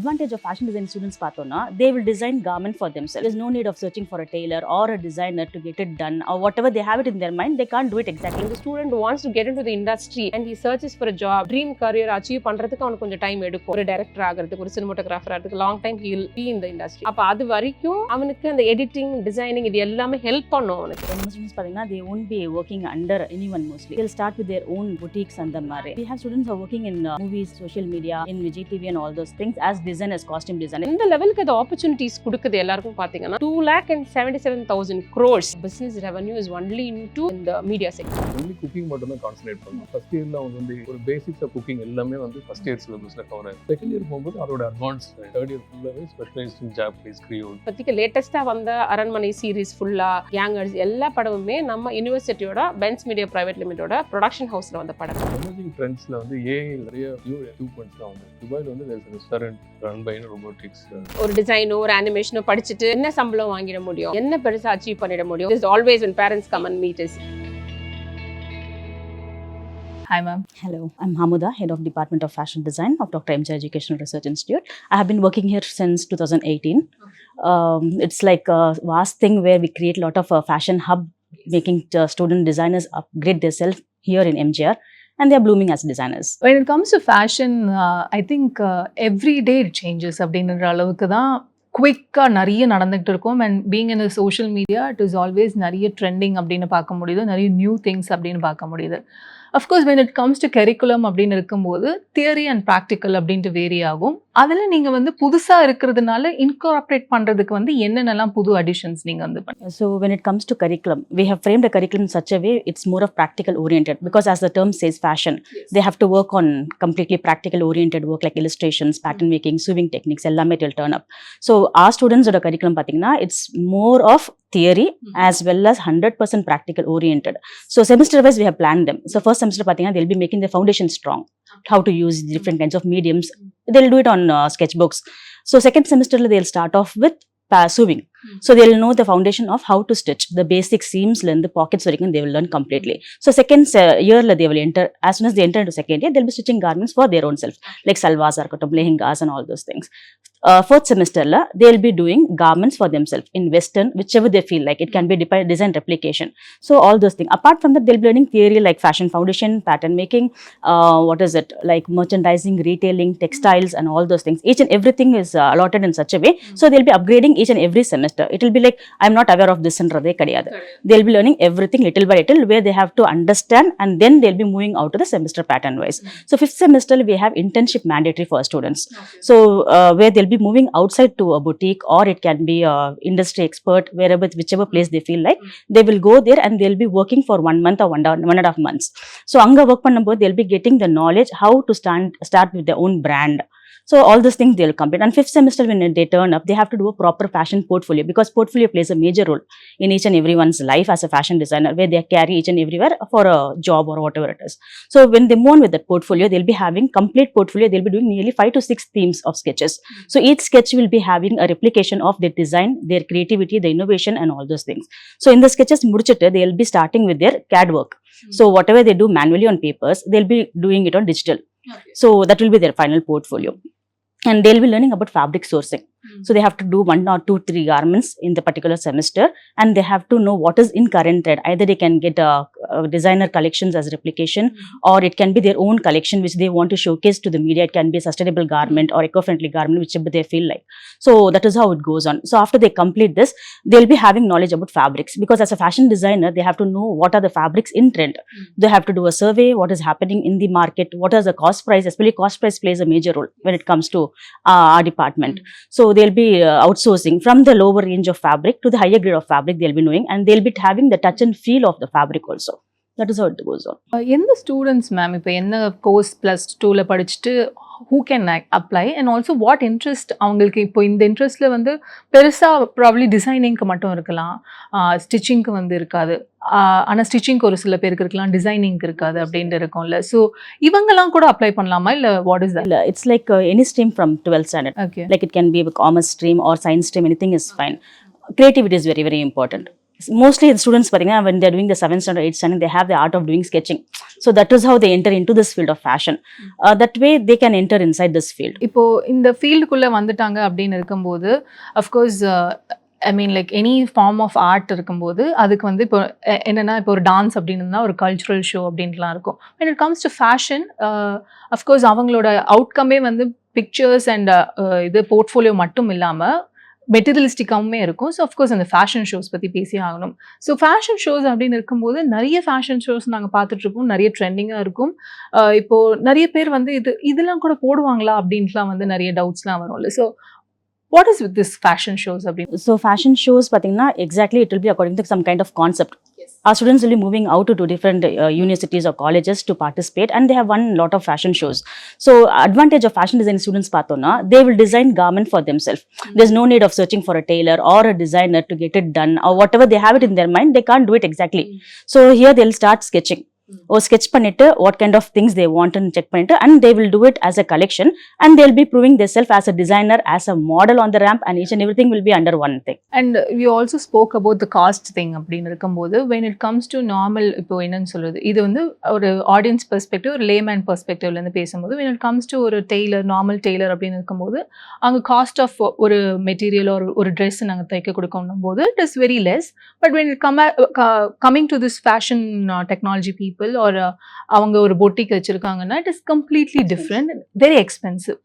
advantage of fashion design students பார்த்தோம்னா they will design garment for themselves. There's no need of searching for a tailor or a designer to get it done or whatever they have it in their mind, they can't do it exactly. The student wants to get into the industry and he searches for a job, dream career achieve பண்றதுக்கு அவனுக்கு கொஞ்சம் time எடுக்கும். ஒரு director ஆகிறதுக்கு, ஒரு cinematographer ஆகிறதுக்கு long time he will be in the industry. அப்ப அது வரைக்கும் அவனுக்கு அந்த எடிட்டிங், டிசைனிங் இது எல்லாமே ஹெல்ப் பண்ணும் அவனுக்கு. Most students பார்த்தீங்கன்னா they won't be working under anyone mostly. They'll start with their own boutiques and the மாதிரி. We have students who are working in movies, social media, in Vijay TV and all those things as designers, costume designers. இந்த லெவலுக்கு அது opportunities கொடுக்குது எல்லாருக்கும் பார்த்தீங்கன்னா 2,77,000 crores business revenue is only into in the media sector. only cooking மட்டும் தான் concentrate பண்ணோம். First இயர்ல அவங்க வந்து ஒரு பேசிக்ஸ் ஆஃப் குக்கிங் எல்லாமே வந்து ஃபர்ஸ்ட் இயர் சிலபஸ்ல கவர் ஆகும். செகண்ட் இயர் போகும்போது அதோட அட்வான்ஸ், தேர்ட் இயர் ஃபுல்லாவே ஸ்பெஷலைஸ்ட் இன் ஜாப்பனீஸ், கிரியோல். பத்திக்கு லேட்டஸ்டா வந்த அரண்மனை சீரிஸ் ஃபுல்லா கேங்கர்ஸ் எல்லா படமுமே நம்ம யுனிவர்சிட்டியோட பென்ஸ் மீடியா பிரைவேட் லிமிட்டோட ப்ரொடக்ஷன் ஹவுஸ்ல வந்த படம். எமர்ஜிங் ட்ரெண்ட்ஸ்ல வந்து ஏஐ நிறைய நியூ எக்யூப்மெண்ட்ஸ்லாம் வந்து துபாயில வந்து there's a restaurant run by robotics. ஒரு டிசைனோ ஒரு அனிமேஷனோ படிச்சுட்டு என்ன சம்பளம் வாங்கிட முடியும், என்ன பெருசா அச்சீவ் பண்ணிட முடியும். This is always when parents come and meet us. Hi ma'am. Hello, I'm Hamuda, Head of Department of Fashion Design of Dr. MJ Educational Research Institute. I have been working here since 2018. It's like a vast thing where we create a lot of fashion hub, making student designers upgrade themselves here in MGR, and they are blooming as designers. When it comes to fashion, I think every day it changes அப்படின்ற அளவுக்கு தான் குவிக்காக நிறைய நடந்துகிட்டு இருக்கும். And being in social media it is always நிறைய trending அப்படின்னு பார்க்க முடியுது, நிறைய நியூ திங்ஸ் அப்படின்னு பார்க்க முடியுது. Of course when it comes to curriculum அப்படின்னு இருக்கும்போது தியரி அண்ட் ப்ராக்டிக்கல் அப்படின்ட்டு வேரி ஆகும். அதில் நீங்கள் வந்து புதுசாக இருக்கிறதுனால இன்கார்பரேட் பண்ணுறதுக்கு வந்து என்னென்னலாம் புது அடிஷன்ஸ் நீங்கள் வந்து பண்ணுங்க. So when it comes to curriculum, we have framed a curriculum in such a way it's more of practical oriented, because as the term says fashion, they have to work on completely practical oriented work like illustrations, pattern making, sewing techniques, எல்லாமே will turn up. So our students oda curriculum pathina it's more of theory as well as 100% practical oriented. So semester wise we have planned them. So first semester pathina they'll be making the foundation strong, how to use different kinds of mediums. They'll do it on sketchbooks. So second semester they'll start off with sewing. So they'll know the foundation of how to stitch the basic seams and the pockets varaikkum they will learn completely. So second year they will enter, as soon as they enter into second year they'll be stitching garments for their own self like salwars or lehengas and all those things. Fourth semester they'll be doing garments for themselves in western, whichever they feel like. It can be design replication, so all those things. Apart from that they'll be learning theory like fashion foundation, pattern making, what is it like merchandising, retailing, textiles and all those things. Each and everything is allotted in such a way, so they'll be upgrading each and every semester. It will be like I'm not aware of thisன்றதே கிடையாது. They'll be learning everything little by little where they have to understand, and then they'll be moving out to the semester pattern wise. So fifth semester we have internship mandatory for students. So where they'll be moving outside to a boutique, or it can be a industry expert, wherever whichever place they feel like they will go there and they'll be working for 1 month or 1.5 months. So anga work பண்ணும்போது they'll be getting the knowledge how to start with their own brand. So all these things they'll complete. And fifth semester when they turn up, they have to do a proper fashion portfolio, because portfolio plays a major role in each and everyone's life as a fashion designer, where they carry each and everywhere for a job or whatever it is. So when they move on with that portfolio, they'll be having complete portfolio. They'll be doing nearly 5 to 6 themes of sketches. So each sketch will be having a replication of their design, their creativity, the innovation and all those things. So in the sketches mudichittu, they'll be starting with their CAD work. So whatever they do manually on papers, they'll be doing it on digital. So that will be their final portfolio. And they'll be learning about fabric sourcing. So they have to do 1 or 2, 3 garments in the particular semester, and they have to know what is in current trend. Either they can get designer collections as replication, or it can be their own collection which they want to showcase to the media. It can be a sustainable garment or eco-friendly garment, whichever they feel like. So that is how it goes on. So after they complete this, they'll be having knowledge about fabrics, because as a fashion designer they have to know what are the fabrics in trend. They have to do a survey, what is happening in the market, what is the cost price. Especially cost price plays a major role when it comes to our department. So they'll be outsourcing from the lower range of fabric to the higher grade of fabric they'll be knowing, and they'll be having the touch and feel of the fabric also. That is how it goes on. எந்த students ma'am இப்போ என்ன course +2ல படிச்சுட்டு who can apply, and also what interest அவங்களுக்கு இப்போ இந்த இன்ட்ரெஸ்ட்டில் வந்து பெருசாக probably டிசைனிங்க்கு மட்டும் இருக்கலாம், ஸ்டிச்சிங்க்கு வந்து இருக்காது, ஆனால் ஸ்டிச்சிங்க்கு ஒரு சில பேருக்கு இருக்கலாம், டிசைனிங்க்கு இருக்காது அப்படின்ட்டு இருக்கும்ல. ஸோ இவங்கெல்லாம் கூட அப்ளை பண்ணலாமா, இல்லை வாட் இஸ் தட்? இல்லை, it's like any stream from 12th standard. Okay. Like it can be a commerce stream or science stream, anything is fine. Creativity is very, very important. mostly the students when they're doing the 7th standard 8th standard, they have the art of doing sketching. So that is how they enter into this field of fashion. That way they can enter inside this field. இப்போ இந்த ஃபீல்டுக்குள்ளே வந்துட்டாங்க அப்படின்னு இருக்கும்போது of course I mean like any form of art இருக்கும்போது அதுக்கு வந்து இப்போ என்னென்னா இப்போ ஒரு டான்ஸ் அப்படின்னா ஒரு கல்ச்சுரல் ஷோ அப்படின்ட்டுலாம் இருக்கும். when it comes to fashion of course அவங்களோட அவுட்கம்மே வந்து பிக்சர்ஸ் அண்ட் இது போர்ட்ஃபோலியோ மட்டும் இல்லாமல் மெட்டீரியலிஸ்டிக்காகவுமே இருக்கும். ஸோ அஃப்கோர்ஸ் அந்த ஃபேஷன் ஷோஸ் பற்றி பேசி ஆகணும். ஸோ ஃபேஷன் ஷோஸ் அப்படின்னு இருக்கும்போது நிறைய ஃபேஷன் ஷோஸ் நாங்கள் பார்த்துட்ருக்கோம், நிறைய ட்ரெண்டிங்காக இருக்கும். இப்போது நிறைய பேர் வந்து இதெல்லாம் கூட போடுவாங்களா அப்படின்ட்டுலாம் வந்து நிறைய டவுட்ஸ்லாம் வரும்ல. So what is with this fashion shows அப்படின்னு? So fashion shows pathina exactly it will be according to some kind of concept. Yes. Our students will be moving out to different universities or colleges to participate, and they have one lot of fashion shows. So advantage of fashion design students pathona, they will design garment for themselves. There's no need of searching for a tailor or a designer to get it done, or whatever they have it in their mind, they can't do it exactly. So here they'll start sketching. Or sketch பண்ணிட்டு what kind of things they want and check பண்ணிட்டு, and they will do it as a collection, and they'll be proving themselves as a designer, as a model on the ramp, and each and everything will be under one thing. And we also spoke about the cost thing அப்படின்னு இருக்கும்போது when it comes to normal, இப்போ என்னன்னு சொல்றது, இது வந்து ஒரு audience perspective, ஒரு layman பெர்ஸ்பெக்டிவ்லேருந்து பேசும்போது when it comes to ஒரு டெய்லர், நார்மல் டெய்லர் அப்படின்னு இருக்கும்போது அங்கே காஸ்ட் ஆஃப் ஒரு மெட்டீரியல் ஒரு ட்ரெஸ் நாங்கள் தைக்க கொடுக்கணும் போது it is very less. But when it coming to this fashion technology people or அவங்க ஒரு பொட்டிக் வச்சிருக்காங்கன்னா it is completely different, very expensive.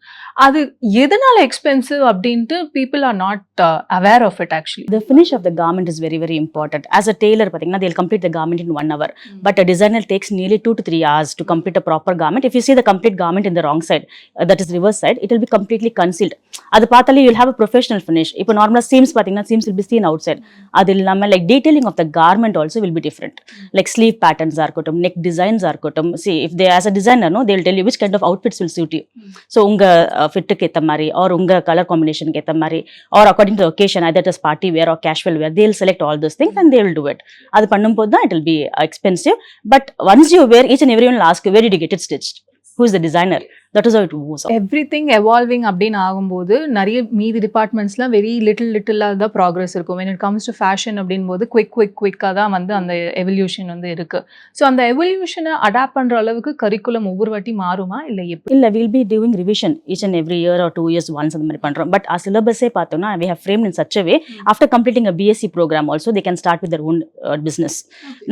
அது எதனால எக்ஸ்பென்சிவ் அப்படின்ட்டு people are not aware of it actually. The finish of the garment is very very important. As a tailor pathina, they'll complete the garment in 1 hour, but a designer takes nearly 2 to 3 hours to complete a proper garment. If you see the complete garment in the wrong side, that is reverse side, it will be completely concealed. அது பார்த்தாலே you'll have a professional finish. இப்போ நார்மலா seams pathina, seams will be seen outside. அது இல்லாம like detailing of the garment also will be different, like sleeve patterns ஆ இருக்கட்டும், neck designs ஆ இருக்கட்டும். See, if they as a designer, no, they'll tell you which kind of outfits will suit you. So உங்க ஃபிட்டுக்கு ஏற்ற மாதிரி or உங்க colour காம்பினேஷனுக்கு ஏற்ற மாதிரி or according to the occasion, either it is party wear or casual wear, they'll select all those things and they will do it. அது பண்ணும்போது தான் it will be expensive, but once you wear, each and everyone will ask you, where did you get it stitched? Who is the designer? That is how it moves. Everything evolving அப்படின்னு ஆகும்போது நிறைய மீதி டிபார்ட்மெண்ட்ஸ்லாம் very லிட்டிலாக தான் progress இருக்கும். when it comes to fashion அப்படின்போது குவிக்காக தான் வந்து அந்த எவல்யூஷன் வந்து இருக்குது. ஸோ அந்த எவல்யூஷனை அடாப்ட் பண்ணுற அளவுக்கு கரிக்குலம் ஒவ்வொரு வாட்டி மாறுமா இல்லை எப்படி? இல்லை, we'll be doing revision each and every year or 2 years once அந்த மாதிரி பண்ணுறோம். பட் சிலபஸே பார்த்தோம்னா we have framed in such a way, after completing a BSc program also they can start with their own business.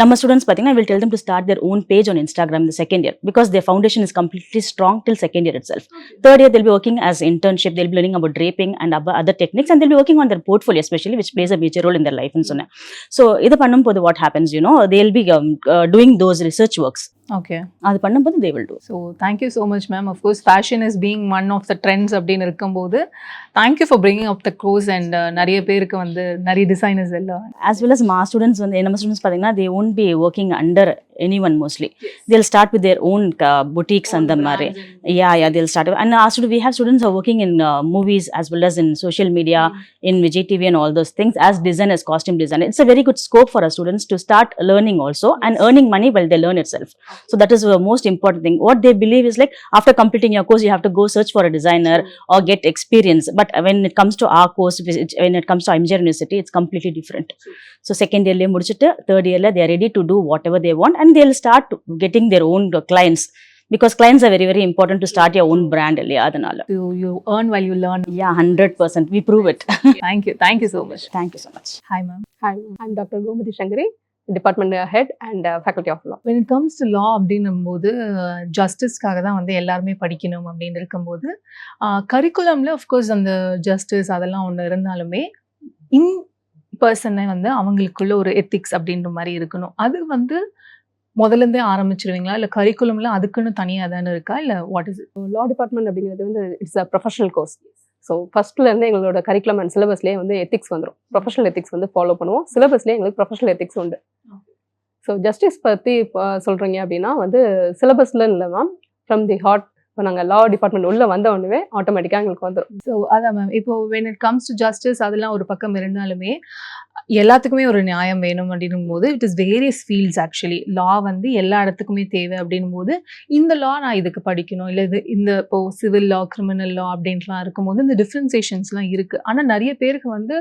நம்ம students பார்த்தீங்கன்னா we'll tell them to start their own page on Instagram in the second year, because their foundation is completely strong till second year itself. Third year they'll be working as internship, they'll be learning about draping and other techniques, and they'll be working on their portfolio especially, which plays a major role in their life and so on. So idu பண்ணும்போது what happens, they'll be doing those research works. Okay, அது பண்ணும்போது they will do. So thank you so much ma'am. Of course fashion is being one of the trends அப்படின்னு இருக்கும்போது thank you for bringing up the course and நிறைய பேருக்கு வந்து நிறைய designers எல்லாம் as well as ma students வந்து நம்ம ஸ்டூடெண்ட்ஸ் பார்த்தீங்கன்னா they won't be working under anyone mostly. They'll start with their own boutiques and the mare. Yeah, they'll start. And we have students who are working in movies as well as in social media, in Vijay TV and all those things as designers, costume design. It's a very good scope for our students to start learning also and earning money while they learn itself. So that is the most important thing. What they believe is like after completing your course, you have to go search for a designer or get experience. But when it comes to our course, when it comes to IMGR University, it's completely different. So second year le mudichittu, third year la they are ready to do whatever they want, and they'll start getting their own clients, because clients are very very important to start your own brand இல்லையா? அதனால you earn while you learn. Yeah, 100% we prove it. Thank you so much. Thank you so much. Hi ma'am. Hi, I'm Dr. Gomati Shankari, department head and faculty of law. when it comes to law அப்படின்னும்போது ஜஸ்டிஸ்க்காக தான் வந்து எல்லாருமே படிக்கணும் அப்படின்னு இருக்கும்போது கரிக்குலமில் of course அந்த justice அதெல்லாம் ஒன்று இருந்தாலுமே இன் பர்சனை வந்து அவங்களுக்குள்ள ஒரு எத்திக்ஸ் அப்படின்ற மாதிரி இருக்கணும். அது வந்து முதலேருந்தே ஆரம்பிச்சிருவீங்களா இல்லை கரிக்குலம்ல அதுக்குன்னு தனியாக தானே இருக்கா இல்லை what is it? Law department அப்படிங்கிறது வந்து it's a professional course. So ஃபர்ஸ்ட்லேருந்து எங்களோட கரிக்குலம் அண்ட் சிலபஸ்லேயே வந்து எத்திக்ஸ் வந்துடும். ப்ரொஃபஷனல் எத்திக்ஸ் வந்து ஃபாலோ பண்ணுவோம். சிலபஸ்லேயே எங்களுக்கு ப்ரொஃபஷனல் எத்திக்ஸ் உண்டு. ஸோ ஜஸ்டிஸ் பற்றி சொல்கிறீங்க அப்படின்னா வந்து சிலபஸில் இல்லை மேம், ஃப்ரம் தி ஹார்ட் இப்போ நாங்கள் லா டிபார்ட்மெண்ட் உள்ளே வந்த உடனே ஆட்டோமேட்டிக்காக எங்களுக்கு வந்துடும். ஸோ அதான் மேம், இப்போ when it comes to justice அதெல்லாம் ஒரு பக்கம் இருந்தாலுமே எல்லாத்துக்குமே ஒரு நியாயம் வேணும் அப்படின்னும் போது it is various fields. Actually law வந்து எல்லா இடத்துக்குமே தேவை அப்படின்னும் போது இந்த லா நான் இதுக்கு படிக்கணும், இல்லை இது இந்த இப்போ சிவில் லா, கிரிமினல் லா அப்படின்ட்டுலாம் இருக்கும்போது இந்த டிஃப்ரென்சேஷன்ஸ்லாம் இருக்குது. ஆனால் நிறைய பேருக்கு வந்து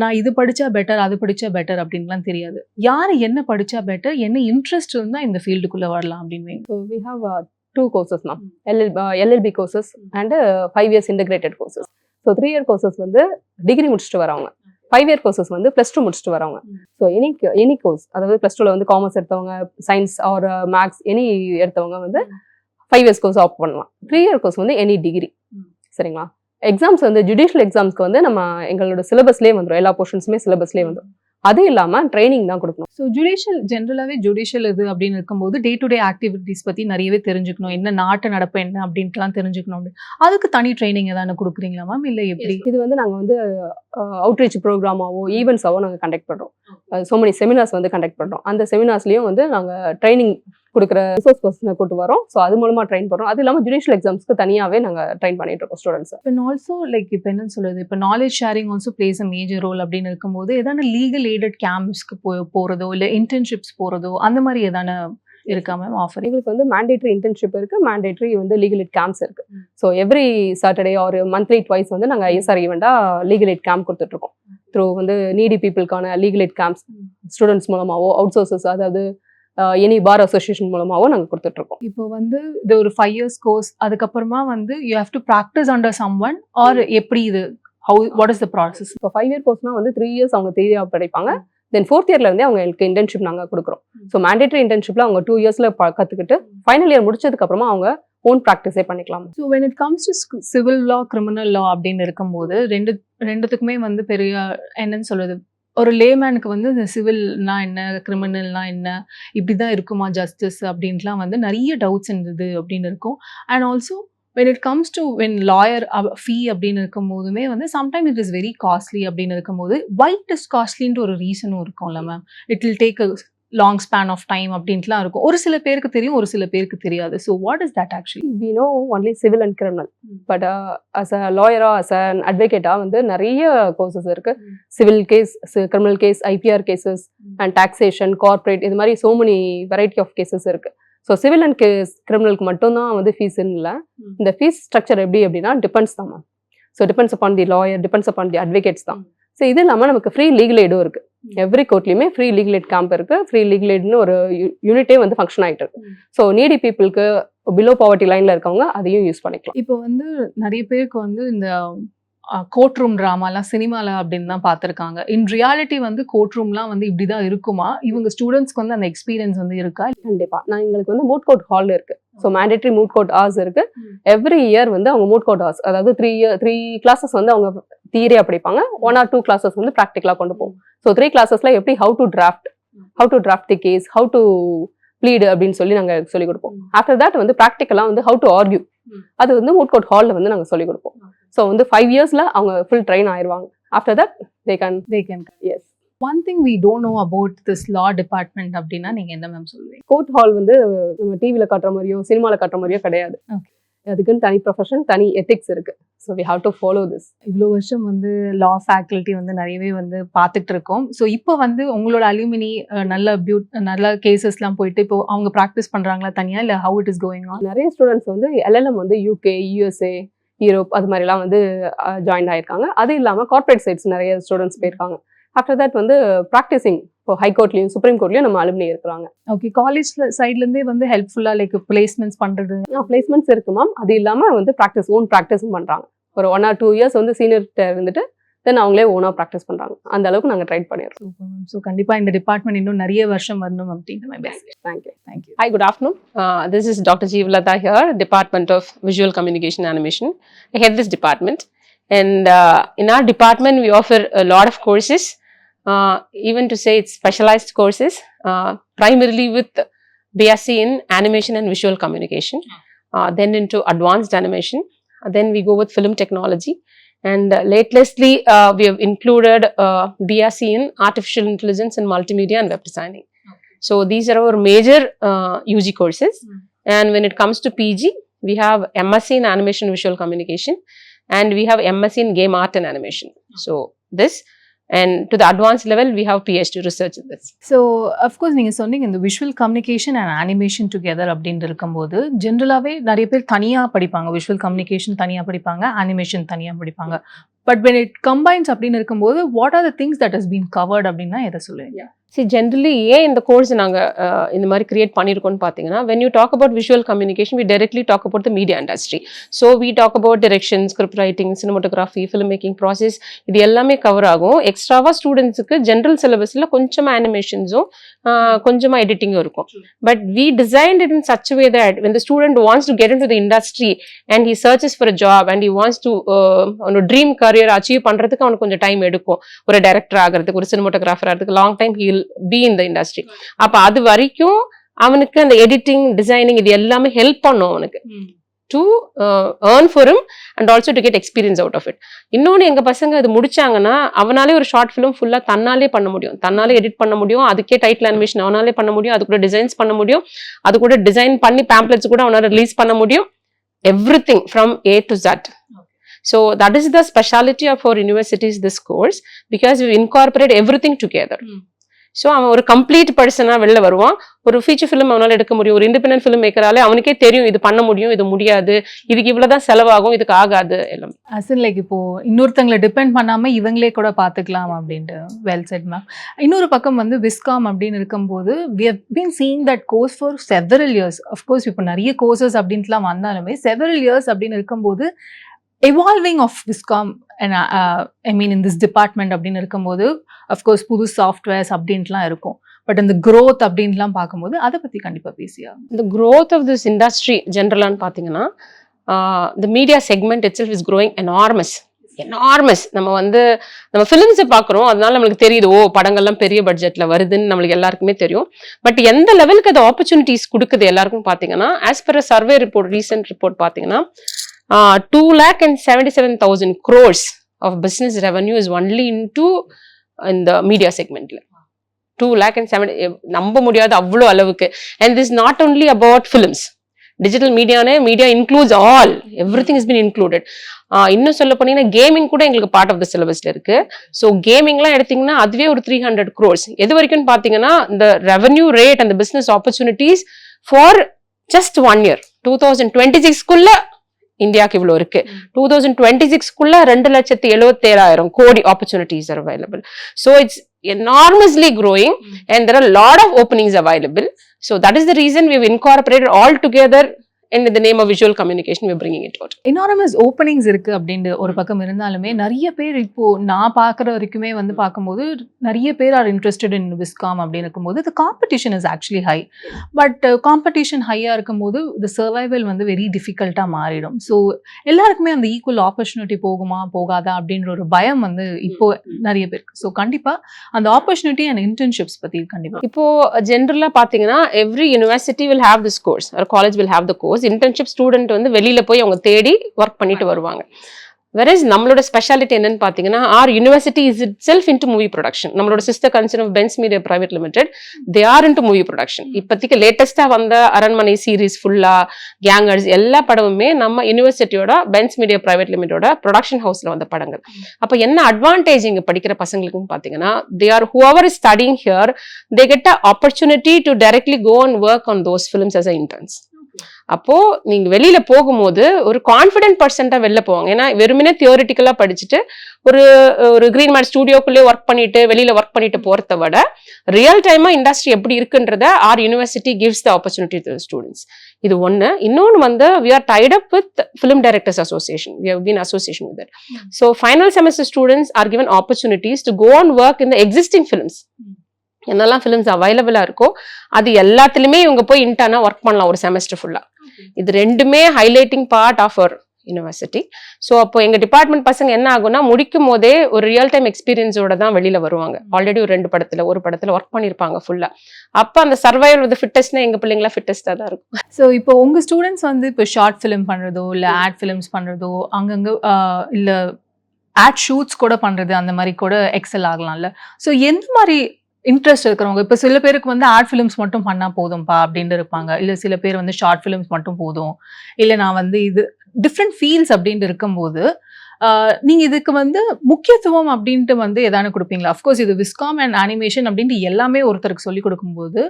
நான் இது படித்தா பெட்டர், அது படித்தா பெட்டர் அப்படின்லாம் தெரியாது. யார் என்ன படித்தா பெட்டர், என்ன இன்ட்ரெஸ்ட் இருந்தால் இந்த ஃபீல்டுக்குள்ளே வரலாம் அப்படின்னு. ஸோ வி ஹாவ் 2 courses மேம், LLB courses and 5 years integrated courses. So 3 year courses வந்து டிகிரி முடிச்சுட்டு வரவங்க, 5 year courses வந்து +2 முடிச்சுட்டு வரவங்க. ஸோ எனி கோர்ஸ், அதாவது +2ல வந்து காமர்ஸ் எடுத்தவங்க, சயின்ஸ் ஆர் மேக்ஸ் எனி எடுத்தவங்க வந்து 5 years கோர்ஸ் ஆப்ட் பண்ணலாம். 3 year கோர்ஸ் வந்து எனி டிகிரி. சரிங்களா? எக்ஸாம்ஸ் வந்து ஜுடிஷியல் எக்ஸாம்ஸ்க்கு வந்து நம்ம எங்களோட சிலபஸ்லேயே வந்துடும், எல்லா போர்ஷன்ஸுமே சிலபஸ்லேயே வந்துடும். அது இல்லாமல் ட்ரைனிங் தான் கொடுக்கணும். ஸோ ஜுடிஷியல் ஜென்ரலாகவே ஜுடிஷியல் இது அப்படின்னு இருக்கும்போது டே டு டே ஆக்டிவிட்டீஸ் பற்றி நிறையவே தெரிஞ்சுக்கணும், என்ன நாட்டு நடப்பு என்ன அப்படின்ட்டுலாம் தெரிஞ்சுக்கணும். அதுக்கு தனி ட்ரைனிங் எதாவது கொடுக்குறீங்களா மேம், இல்லை எப்படி? இது வந்து நாங்கள் வந்து அவுட்ரீச் ப்ரோக்ராமாவோ ஈவெண்ட்ஸாவோ நாங்கள் கண்டக்ட் பண்ணுறோம். ஸோ மெனி செமினார்ஸ் வந்து கண்டக்ட் பண்ணுறோம். அந்த செமினார்ஸ்லேயும் வந்து நாங்கள் ட்ரைனிங் கொடுக்குற ரிசோர்ஸ் பர்சனை கூட்டு வரோம். ஸோ அது மூலமாக ட்ரெயின் பண்ணுறோம். அது இல்லாமல் ஜுடிஷியல் எக்ஸாம்ஸ்க்கு தனியாகவே நாங்கள் ட்ரெயின் பண்ணிட்டு இருக்கோம் ஸ்டூடெண்ட்ஸ். இப்போ ஆல்சோ லைக் இப்போ என்னன்னு சொல்லுது, இப்போ knowledge sharing also plays a major role அப்படின்னு இருக்கும்போது எதான லீகல் எய்டட் கேம்ப்ஸ்க்கு போகிறதோ இல்லை இன்டர்ன்ஷிப்ஸ் போகிறதோ அந்த மாதிரி எதான இருக்கா மேம் ஆஃபர்? எங்களுக்கு வந்து மேண்டேட்ரி இன்டர்ன்ஷிப் இருக்குது, மேண்டேட்ரி வந்து லீகல் எய்ட் கேம்ப்ஸ் இருக்குது. ஸோ எவ்ரி சாட்டர்டே ஒரு மந்த்லி ட்வைஸ் வந்து நாங்கள் ISR ஈவெண்ட்டாக லீகல் எய்ட் கேம்ப் கொடுத்துட்ருக்கோம். த்ரூ வந்து Needi பீப்புளுக்கான legal eight camps students மூலமாகவோ அவுட் சோர்சஸ், அதாவது எனி பார் அசோசியேஷன் மூலமாகவும் நாங்கள் கொடுத்துட்ருக்கோம். இப்போ வந்து இது ஒரு 5 years கோர்ஸ், அதுக்கப்புறமா வந்து you have to practise under someone or எப்படி இது வாட் இஸ் த ப்ராசஸ்? இப்போ 5 year கோர்ஸ்னால் வந்து 3 years அவங்க தியரியாக படிப்பாங்க. தென் 4th yearலேருந்தே அவங்களுக்கு இன்டர்ன்ஷிப் நாங்கள் கொடுக்குறோம். ஸோ மேண்டேட்ரி இன்டர்ன்ஷிப்பில் அவங்க 2 yearsல கற்றுக்கிட்டு ஃபைனல் இயர் முடிச்சதுக்கப்புறமா அவங்க ஓன் ப்ராக்டிஸே பண்ணிக்கலாம். So when it comes to civil law, criminal லா அப்படின்னு இருக்கும்போது ரெண்டுத்துக்குமே வந்து பெரிய என்னன்னு சொல்றது, ஒரு லேமேனுக்கு வந்து இந்த சிவில்னா என்ன, கிரிமினல்னா என்ன, இப்படி தான் இருக்குமா ஜஸ்டிஸ் அப்படின்ட்டுலாம் வந்து நிறைய டவுட்ஸ் இருந்தது அப்படின்னு இருக்கும். And also when it comes to when lawyer fee அப்படின்னு இருக்கும் போதுமே வந்து sometimes it is very costly அப்படின்னு இருக்கும்போது why it is costly ன்ற ஒரு ரீசனும் இருக்கும்ல ma'am. it will take a long span of time அப்படின்ட்டுலாம் இருக்கும். ஒரு சில பேருக்கு தெரியும், ஒரு சில பேருக்கு தெரியாது. so what is that actually? we know only civil and criminal, but as a lawyer as an advocate வந்து நிறைய கோர்சஸ் இருக்கு. Civil case, criminal case, IPR cases and taxation, corporate, இது மாதிரி so many variety of cases இருக்கு. So civil and கிரிமினலுக்கு மட்டும்தான் வந்து ஃபீஸ்ன்னு இல்லை. இந்த ஃபீஸ் ஸ்ட்ரக்சர் எப்படி அப்படின்னா டிபெண்ட்ஸ் தான் ma'am. So depends upon the lawyer, depends upon the advocates தான். ஸோ இது இல்லாமல் நமக்கு ஃப்ரீ லீகல் எய்டும் இருக்குது. எவ்ரி கோர்ட்லையுமே ஃப்ரீ லீகல் எய்ட் கேம்ப் இருக்குது. ஃப்ரீ லீகல் எய்ட்னு ஒரு யூனிட்டே வந்து ஃபங்க்ஷன் ஆகிட்டு இருக்கு. ஸோ நீடி பீப்புளுக்கு பிலோ பாவர்ட்டி லைனில் இருக்கவங்க அதையும் யூஸ் பண்ணிக்கலாம். இப்போ வந்து நிறைய பேருக்கு வந்து இந்த கோர்ட் ரூம் ட்ராமாலாம் சினிமாவில் அப்படின்னு தான் பார்த்துருக்காங்க. இன் ரியாலிட்டி வந்து கோர்ட் ரூம்லாம் வந்து இப்படி தான் இருக்குமா? இவங்க ஸ்டூடெண்ட்ஸ்க்கு வந்து அந்த எக்ஸ்பீரியன்ஸ் வந்து இருக்கா? கண்டிப்பாக. எங்களுக்கு வந்து மூட் கோர்ட் ஹால் இருக்குது. So mandatory moot court hours இருக்குது. எவ்ரி இயர் வந்து அவங்க மூட் கோர்ட் ஹார்ஸ், அதாவது 3 classes வந்து அவங்க தியரியாக படிப்பாங்க, 1 or 2 classes வந்து ப்ராக்டிக்கலாக கொண்டு போகும். ஸோ 3 classes எப்படி how to draft the case, how to plead அப்படின்னு சொல்லி நாங்கள் சொல்லிக் கொடுப்போம். ஆஃப்டர் தட் வந்து ப்ராக்டிக்கலாக வந்து ஹவு டு ஆர்கியூ, அது வந்து மூட் கோர்ட் ஹாலில் வந்து நாங்கள் சொல்லிக் கொடுப்போம். ஸோ வந்து 5 yearsல அவங்க ஃபுல் ட்ரெயின் ஆயிடுவாங்க. After that they can yes. One thing we don't know about this law department அப்படின்னா நீங்க என்ன மேம் சொல்லுவீங்க? கோர்ட் ஹால் வந்து நம்ம டிவியில் காட்டுற மாதிரியோ சினிமாவில் காட்டுற மாதிரியோ கிடையாது. அதுக்குன்னு தனி ப்ரொஃபஷன், தனி எத்திக்ஸ் இருக்கு. So we have to follow this. இவ்வளோ வருஷம் வந்து லா ஃபேக்கல்ட்டி வந்து நிறையவே வந்து பார்த்துட்டு இருக்கோம். ஸோ இப்போ வந்து உங்களோட அலுமினி நல்ல கேசஸ்லாம் போயிட்டு இப்போ அவங்க ப்ராக்டிஸ் பண்ணுறாங்களா தனியாக, இல்லை how it is going on? நிறைய ஸ்டூடெண்ட்ஸ் வந்து LLM வந்து UK, USA, யூரோப் அது மாதிரிலாம் வந்து ஜாயின் ஆயிருக்காங்க. அது இல்லாமல் கார்ப்பரேட் சைட்ஸ் நிறைய ஸ்டூடெண்ட்ஸ் போயிருக்காங்க. ஆஃப்டர் தட் வந்து ப்ராக்டிசிங் இப்போ ஹைகோர்ட்லையும் சுப்ரீம் கோர்ட்லையும் நம்ம அலுமினி இருக்கிறாங்க. ஓகே, காலேஜ் சைட்லேருந்தே வந்து ஹெல்ப்ஃபுல்லாக லைக் பிளேஸ்மெண்ட்ஸ் பண்ணுறது? பிளேஸ்மெண்ட்ஸ் இருக்கு மேம். அது இல்லாமல் வந்து ஓன் ப்ராக்டிஸும் பண்ணுறாங்க. ஒரு 1 or 2 years வந்து சீனியர்கிட்ட இருந்துட்டு தென் அவங்களே ஓனாக ப்ராக்டிஸ் பண்ணுறாங்க. அந்த அளவுக்கு நாங்கள் ட்ரை பண்ணிடுறோம். ஸோ கண்டிப்பாக இந்த டிபார்ட்மெண்ட் இன்னும் நிறைய வருஷம் வரணும் அப்படின்னு my best. Thank you. Hi, good afternoon. This is Dr. Jeevalata here, Department of Visual Communication Animation. I head this department. And in our department, we offer a lot of courses, even to say it's specialized courses, primarily with BSc in Animation and Visual Communication, then into Advanced Animation, then we go with Film Technology. And lately, we have included BSc in Artificial Intelligence and Multimedia and Web Designing. So these are our major UG courses. And when it comes to PG, we have MSc in animation visual communication, and we have MSc in game art and animation. So this, and to the advanced level we have PhD research in this. So of course நீங்கள் சொன்னீங்க இந்த visual communication and animation together அப்படின்னு இருக்கும்போது ஜென்ரலாகவே நிறைய பேர் தனியாக படிப்பாங்க. விஷுவல் கம்யூனிகேஷன் தனியாக படிப்பாங்க, அனிமேஷன் தனியாக படிப்பாங்க. பட் when it combines அப்படின்னு இருக்கும்போது what are the things that has been covered அப்படின்னா எதை சொல்லுவீங்க? See, generally ஏன் இந்த கோர்ஸ் நாங்கள் இந்த மாதிரி கிரியேட் பண்ணியிருக்கோம்னு பார்த்தீங்கன்னா, when you talk about visual communication, we directly talk about the media industry. So we talk about direction, script writing, cinematography, filmmaking process, இது எல்லாமே கவர் ஆகும். எக்ஸ்ட்ராவாக ஸ்டூடெண்ட்ஸுக்கு ஜென்ரல் சிலபஸில் கொஞ்சமாக அனிமேஷன்ஸும் கொஞ்சமாக எடிட்டிங்கும் இருக்கும். But we designed it in such a way that when the student wants to get into the industry and he searches for a job and he wants to dream career achieve பண்ணுறதுக்கு அவனுக்கு கொஞ்சம் time எடுக்கும். ஒரு director ஆகிறதுக்கு, ஒரு cinematographer ஆகிறதுக்கு long time he will be in the industry. அப்ப அது வரைக்கும் அவனுக்கு அந்த எடிட்டிங், டிசைனிங் இது எல்லாமே ஹெல்ப் பண்ணும் அவனுக்கு to earn for him and also to get experience out of it. இன்னொன்று எங்க பசங்க இது முடிச்சாங்கன்னா அவனாலே ஒரு ஷார்ட் ஃபிலிம் ஃபுல்லா தன்னாலே பண்ண முடியும், தன்னாலே எடிட் பண்ண முடியும், அதுக்கே டைட்டில் அனிமேஷன் அவனாலே பண்ண முடியும், அது கூட டிசைன்ஸ் பண்ண முடியும், அது கூட டிசைன் பண்ணி பேம்ப்ளெட்ஸ் கூட அவனால ரிலீஸ் பண்ண முடியும். Everything from A to Z. So that is the speciality of our universities, this course, because we incorporate everything together. So அவன் ஒரு கம்ப்ளீட் பர்சனாக வெளில வருவான். ஒரு ஃபீச்சர் ஃபிலிம் அவனால் எடுக்க முடியும், ஒரு இண்டிபெண்டன்ட் ஃபிலிம் மேக்கராலே அவனுக்கே தெரியும் இது பண்ண முடியும், இது முடியாது, இதுக்கு இவ்வளோதான் செலவாகும், இதுக்கு ஆகாது எல்லாமே. அசன் லைக் இப்போ இன்னொருத்தங்களை டிபெண்ட் பண்ணாமல் இவங்களே கூட பார்த்துக்கலாம் அப்படின்ட்டு வெல் செட் மேம். இன்னொரு பக்கம் வந்து விஸ்காம் அப்படின்னு இருக்கும்போது we have been seeing that course for several years. Of course இப்போ நிறைய கோர்சஸ் அப்படின்ட்டுலாம் வந்தாலுமே several years அப்படின்னு இருக்கும்போது evolving of Viscom and I mean in this department அப்படின்னு இருக்கும்போது அஃப்கோர்ஸ் புது சாஃப்ட்வேர்ஸ் அப்படின்ட்டுலாம் இருக்கும். பட் அந்த growth அப்படின்ட்டுலாம் பார்க்கும்போது அதை பற்றி கண்டிப்பாக பேசியா? The growth of this industry ஜென்ரலான்னு பார்த்தீங்கன்னா the media segment itself is growing enormous. நம்ம ஃபிலிம்ஸை பார்க்குறோம், அதனால நம்மளுக்கு தெரியுது ஓ படங்கள்லாம் பெரிய பட்ஜெட்டில் வருதுன்னு நம்மளுக்கு எல்லாருக்குமே தெரியும். பட் எந்த லெவலுக்கு அது ஆப்பர்ச்சுனிட்டிஸ் கொடுக்குது எல்லாருக்கும் பார்த்தீங்கன்னா, as per survey report, recent report பார்த்தீங்கன்னா 2,77,000 crores of business revenue is only in the media segment. 2,70,000 நம்ப முடியாத அவ்வளோ அளவுக்கு. And this is not only about films. Digital media includes all, everything has been included. இன்னும் சொல்ல போனீங்கன்னா gaming கூட எங்களுக்கு பார்ட் ஆஃப் த சிலபஸ்ல இருக்கு. ஸோ கேமிங்லாம் எடுத்தீங்கன்னா அதுவே ஒரு 300 crores. எது வரைக்கும் பார்த்தீங்கன்னா இந்த ரெவன்யூ ரேட் அந்த business opportunities for just 1 year 2026க்குள்ள இந்தியாவுக்கு இவ்வளோ இருக்கு. 2026க்குள்ள 2,77,000 கோடி opportunities are available. So it's enormously growing and there are a lot of openings available. So that is the reason we have incorporated all together and in the name of visual communication we are bringing it out. Anonymous openings இருக்கு அப்படின்ட்டு ஒரு பக்கம் இருந்தாலுமே நிறைய பேர் இப்போ நான் பார்க்குற வரைக்குமே வந்து பார்க்கும்போது நிறைய பேர் ஆர் இன்ட்ரெஸ்டட் இன் விஸ்காம் அப்படின்னு இருக்கும்போது the competition is actually high. But competition ஹையாக இருக்கும்போது the survival வந்து வெரி டிஃபிகல்ட்டாக மாறிடும். ஸோ எல்லாருக்குமே அந்த ஈக்குவல் ஆப்பர்ச்சுனிட்டி போகுமா போகாதா அப்படின்ற ஒரு பயம் வந்து இப்போ நிறைய பேருக்கு. ஸோ கண்டிப்பாக அந்த ஆப்பர்ச்சுனிட்டி அண்ட் இன்டர்ன்ஷிப்ஸ் பற்றி கண்டிப்பாக இப்போ ஜென்ரலாக பார்த்தீங்கன்னா every university will have this course or college will have the course. Internship student வந்து வெளியில போய் அவங்க தேடி ஒர்க் பண்ணிட்டு வருவாங்க. whereas நம்மளோட ஸ்பெஷாலிட்டி என்னன்னு பார்த்தீங்கன்னா our university is itself into movie production. நம்மளோட sister concern of Bens media private limited they are into movie production. இப்போதைக்கு லேட்டஸ்டா வந்த அரண்மனை சீரீஸ் ஃபுல்லா கேங்கர்ஸ் எல்லா படமுமே நம்ம யூனிவர்சிட்டியோட பென்ஸ் மீடியா பிரைவேட் லிமிடெடோட ப்ரொடக்ஷன் ஹவுஸ்ல வந்த படங்கள். அப்போ என்ன அட்வான்டேஜ் இங்க படிக்கிற பசங்களுக்குன்னு பார்த்தீங்கன்னா they are whoever is studying here they get an opportunity to directly go and work on those films as an interns. அப்போ நீங்க வெளியில போகும்போது ஒரு கான்பிடென்ட் பர்சன்டா வெளில போவாங்க. ஏன்னா வெறுமனே தியோரிட்டிக்கலா படிச்சுட்டு ஒரு கிரீன் மேட் ஸ்டுடியோக்குள்ளே ஒர்க் பண்ணிட்டு வெளியில ஒர்க் பண்ணிட்டு போறதை விட ரியல் டைமா இண்டஸ்ட்ரி எப்படி இருக்குன்றத our university gives the opportunity to the students. இது ஒண்ணு. இன்னொன்னு வந்து we are tied up with Film Directors Association. We have been association with that. So final semester students are given opportunities to go and work in the existing films. என்னெல்லாம் films அவைலபிளாக இருக்கோ அது எல்லாத்துலேயுமே இவங்க போய் இன்டர்னா ஒர்க் பண்ணலாம் ஒரு semester ஃபுல்லாக. இது ரெண்டுமே highlighting part of our university. So அப்போ எங்கள் டிபார்ட்மெண்ட் பசங்க என்ன ஆகும்னா முடிக்கும் போதே ஒரு ரியல் டைம் எக்ஸ்பீரியன்ஸோட தான் வெளியில் வருவாங்க. ஆல்ரெடி ஒரு படத்தில் ஒர்க் பண்ணியிருப்பாங்க ஃபுல்லாக. அப்போ அந்த சர்வைவல் வித் ஃபிட்டஸ்ட்னா எங்கள் பிள்ளைங்களாம் ஃபிட்டஸ்டாக தான் இருக்கும். ஸோ இப்போ உங்கள் ஸ்டூடெண்ட்ஸ் வந்து இப்போ ஷார்ட் ஃபிலிம் பண்ணுறதோ இல்லை ஆட் ஃபிலிம்ஸ் பண்ணுறதோ அங்கங்கே இல்லை ஆட் ஷூட்ஸ் கூட பண்ணுறது அந்த மாதிரி கூட எக்ஸல் ஆகலாம்ல. ஸோ எந்த மாதிரி இன்ட்ரெஸ்ட் இருக்கிறவங்க, இப்போ சில பேருக்கு வந்து ஆர்ட் ஃபிலிம்ஸ் மட்டும் பண்ணா போதும்பா அப்படின்ட்டு இருப்பாங்க. இல்ல சில பேர் வந்து ஷார்ட் ஃபிலிம்ஸ் மட்டும் போதும். இல்ல நான் வந்து இது டிஃப்ரெண்ட் ஃபீல்ட்ஸ் அப்படின்ட்டு இருக்கும்போது, நீங்க இதுக்கு வந்து முக்கியத்துவம் அப்படின்ட்டு வந்து எதானு குடுப்பீங்களா? அஃப்கோர்ஸ் இது விஸ்காம் அண்ட் அனிமேஷன் அப்படின்ட்டு எல்லாமே ஒருத்தருக்கு சொல்லிக் கொடுக்கும்போது,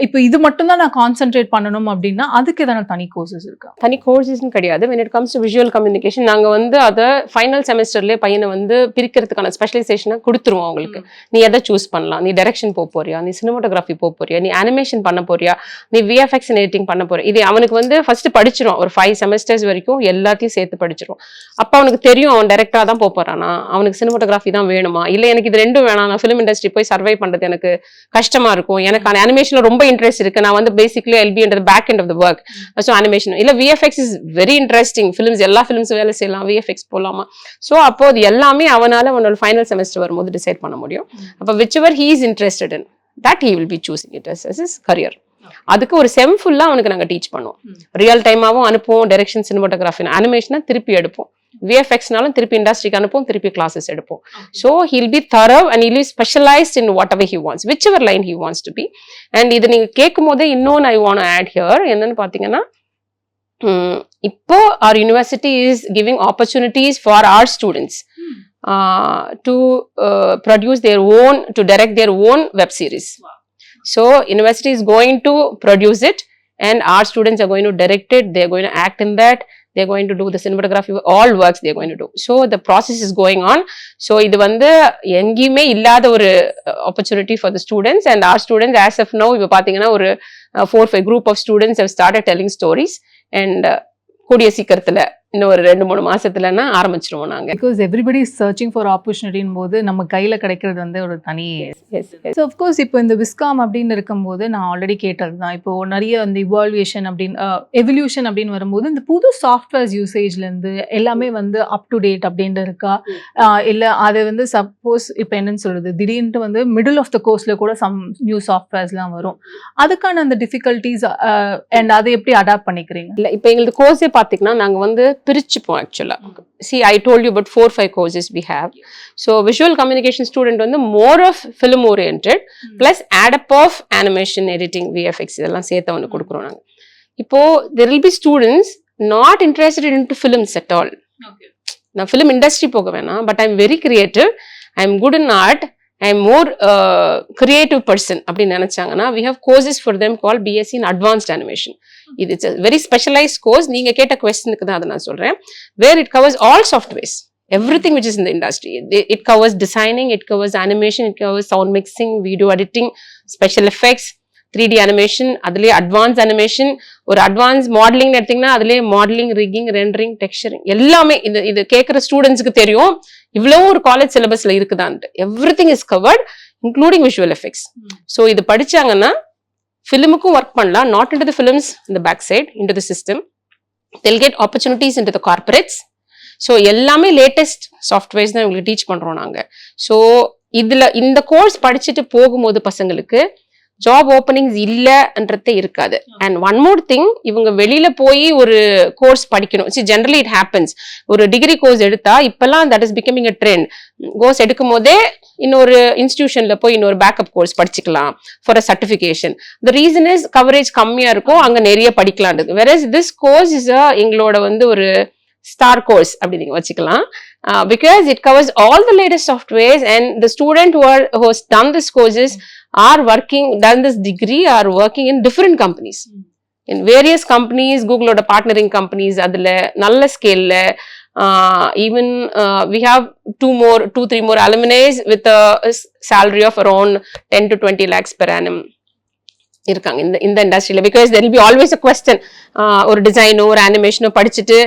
இப்போ இது மட்டும் தான் நான் கான்சென்ட்ரேட் பண்ணணும் அப்படின்னா, அதுக்கு எதனா தனி கோர்சஸ் இருக்கா? தனி கோர்சஸ்ன்னு கிடையாது. when it comes to visual communication நாங்க வந்து அதை ஃபைனல் செமஸ்டர்லேயே பையனை வந்து பிரிக்கிறதுக்கான ஸ்பெஷலைசேஷனை கொடுத்துருவோம் அவங்களுக்கு. நீ எதை சூஸ் பண்ணலாம், நீ டைரக்ஷன் போக போறியா, நீ சினிமோட்டோகிராஃபி போக போறியா, நீ அனிமேஷன் பண்ண போறியா, நீ விஎஃப்எக்ஸ் எடிட்டிங் பண்ண போறியா. இது அவனுக்கு வந்து ஃபர்ஸ்ட் படிச்சிரும். ஒரு 5 செமஸ்டர்ஸ் வரைக்கும் எல்லாத்தையும் சேர்த்து படிச்சிரும். அப்போ அவனுக்கு தெரியும் அவன் டைரக்டரா தான் போக போறானா, அவனுக்கு சினிமோட்டோகிராஃபி தான் வேணுமா, இல்லை எனக்கு இது ரெண்டும் வேணாம், நான் ஃபிலிம் இண்டஸ்ட்ரி போய் சர்வை பண்றது எனக்கு கஷ்டமா இருக்கும், எனக்கு அனிமேஷன்ல ரொம்ப இன்ட்ரெஸ்ட் இருக்கு, நான் வந்து பேசிக்லி எல் பி என்ற back end of the work, so animation இல்ல VFX is very interesting, films எல்லா ஃபிலிம்ஸும் வேலை செய்யலாம், விஎஃப்எக்ஸ் போகலாமா. ஸோ அப்போ அது எல்லாமே அவனோட ஃபைனல் செமஸ்டர் வரும்போது டிசைட் பண்ண முடியும். அப்போ whichever he is interested in that he will be choosing it as is career. அதுக்கு ஒரு செம் ஃபுல்லா அவனுக்கு நாங்கள் டீச் பண்ணுவோம். ரியல் டைமாவும் அனுப்புவோம், டைரக்ஷன் சினிமோட்டோகிராஃபி அனிமேஷனா திருப்பி எடுப்போம், விஎஃப்எக்ஸ்னாலும் திருப்பி இண்டஸ்ட்ரிக்கு அனுப்புவோம், திருப்பி கிளாஸஸ் எடுப்போம். So he'll be thorough and he'll be specialized in whatever he wants, whichever line he wants to be. And இது நீங்க கேட்கும் போதே இன்னொன்று I want to add here என்னன்னு பார்த்தீங்கன்னா, இப்போ our university is giving opportunities for our students to produce their own, to direct their own web series. So university is going to produce it and our students are going to direct it, they are going to act in that, they are going to do the cinematography, all works they are going to do. So the process is going on. So இது வந்து எங்கேயுமே இல்லாத ஒரு opportunity for the students, and our students as of now இப்போ பார்த்தீங்கன்னா ஒரு 4-5 group of students have started telling stories, and கூடிய சீக்கிரத்துல இன்னும் ஒரு 2-3 மாசத்துலன்னா ஆரம்பிச்சிருவோம் நாங்க. Because everybody is searching for ஆப்பர்ச்சுனிட்டின் போது நம்ம கையில கிடைக்கிறது வந்து ஒரு தனி. ஸோ அஃப்கோர்ஸ் இப்போ இந்த விஸ்காம் அப்படின்னு இருக்கும்போது நான் ஆல்ரெடி கேட்டது தான், இப்போ நிறைய அந்த இவால்வேஷன் அப்படின்னு எவல்யூஷன் அப்படின்னு வரும்போது இந்த புது சாஃப்ட்வேர்ஸ் யூசேஜ்லேருந்து எல்லாமே வந்து அப் டு டேட் அப்படின்ட்டு இருக்கா, இல்லை அதை வந்து சப்போஸ் இப்போ என்னன்னு சொல்றது திடீர்னு வந்து மிடில் ஆஃப் த கோர்ஸ்ல கூட சம் நியூ சாஃப்ட்வேர்ஸ்லாம் வரும், அதுக்கான அந்த டிஃபிகல்ட்டிஸ் அண்ட் அதை எப்படி அடாப்ட் பண்ணிக்கிறீங்க? இல்லை இப்போ எங்களுக்கு கோர்ஸே பார்த்தீங்கன்னா நாங்கள் வந்து பிரிச்சுப்போம் ஆக்சுவலாக. See, I told you about 4-5 courses we have. So visual communication student வந்து more of film oriented plus add up of animation, editing, VFX இதெல்லாம் சேர்த்து வந்து கொடுக்குறோம் நாங்கள். இப்போ there will be students not interested into films at all. நான் film industry போக வேணாம், but I'm very creative, I'm good in art, I'm more creative person அப்படின்னு நினைச்சாங்கன்னா we have courses for them called BSc in Advanced Animation. It's a very specialized course. நீங்க கேட்ட கொஸ்டினுக்கு தான் அதை நான் சொல்றேன். Where it covers all softwares, everything which is in the industry. It covers designing, it covers animation, it covers sound mixing, video editing, special effects, 3D animation, அதுலேயே advance animation, ஒரு advance modelling எடுத்தீங்கன்னா அதுலேயே modelling, rigging, rendering, texturing எல்லாமே. இது கேட்குற ஸ்டூடெண்ட்ஸுக்கு தெரியும் இவ்வளோ ஒரு காலேஜ் சிலபஸ்ல இருக்குதான்ட்டு. Everything is covered including visual effects. So இது படிச்சாங்கன்னா ஃபிலிமுக்கும் ஒர்க் பண்ணலாம், not into the films in the back side, into the system. they'll get opportunities into the corporates. So எல்லாமே லேட்டஸ்ட் சாஃப்ட்வேர்ஸ் தான் இவங்களுக்கு டீச் பண்றோம் நாங்க. ஸோ இதுல இந்த கோர்ஸ் படிச்சுட்டு போகும்போது பசங்களுக்கு ஜாப் ஓப்பனிங்ஸ் இல்லைன்றதே இருக்காது. அண்ட் ஒன் மோர் திங், இவங்க வெளியில போய் ஒரு கோர்ஸ் படிக்கணும். சி ஜென்ரலி இட் ஹேப்பன்ஸ், ஒரு டிகிரி கோர்ஸ் எடுத்தா இப்பெல்லாம் that is becoming a trend. Course எடுக்கும் போதே இன்னொரு இன்ஸ்டிடியூஷன்ல போய் இன்னொரு பேக்கப் கோர்ஸ் படிச்சுக்கலாம் for a certification. The reason is coverage கம்மியா இருக்கும், அங்க நிறைய படிக்கலான்றது. வெரஸ் திஸ் கோர்ஸ் இஸ் எங்களோட வந்து ஒரு ஸ்டார் கோர்ஸ் அப்படி நீங்க வச்சுக்கலாம். Because it covers all the latest softwares, and the student who has done this courses are done this degree, are working in different companies. In various companies, Google oda partnering companies, adula nalla scale la, even we have 2-3 more alumni with a salary of around 10 to 20 lakhs per annum irukanga in the industry la. Because there will be always a question, or design or animation படிச்சிட்டு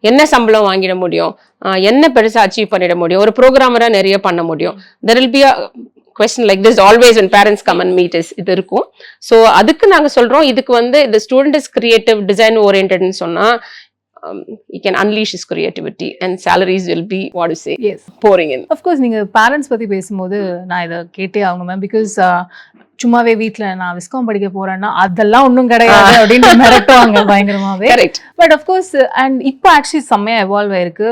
என்ன சம்பளம் வாங்கிட முடியும், என்ன பெருசா achieve பண்ணிட முடியும், ஒரு ப்ரோக்ராமரா நிறைய பண்ண முடியும். there will be a question like this always when parents come and meet us. இது இருக்கும். ஸோ அதுக்கு நாங்க சொல்றோம், இதுக்கு வந்து the student is creative, design oriented ன்னு சொன்னா you can unleash his creativity and salaries will be, what to say, Yes, pouring in. of course. நீங்க பேரண்ட்ஸ் பத்தி பேசும்போது நான் இதை கேட்டே ஆகணும் மேம். பிகாஸ் சும்மாவே வீட்ல நான் விஸ்காம் படிக்க போறேன்னா அதெல்லாம் ஒன்றும் கிடையாது அப்படின்னு மிரட்டுவாங்க பயங்கரமாவே. கரெக்ட். பட் அஃப்கோர்ஸ் அண்ட் இப்போ ஆக்சுவலி செம்மையா எவால்வ் ஆயிருக்கு.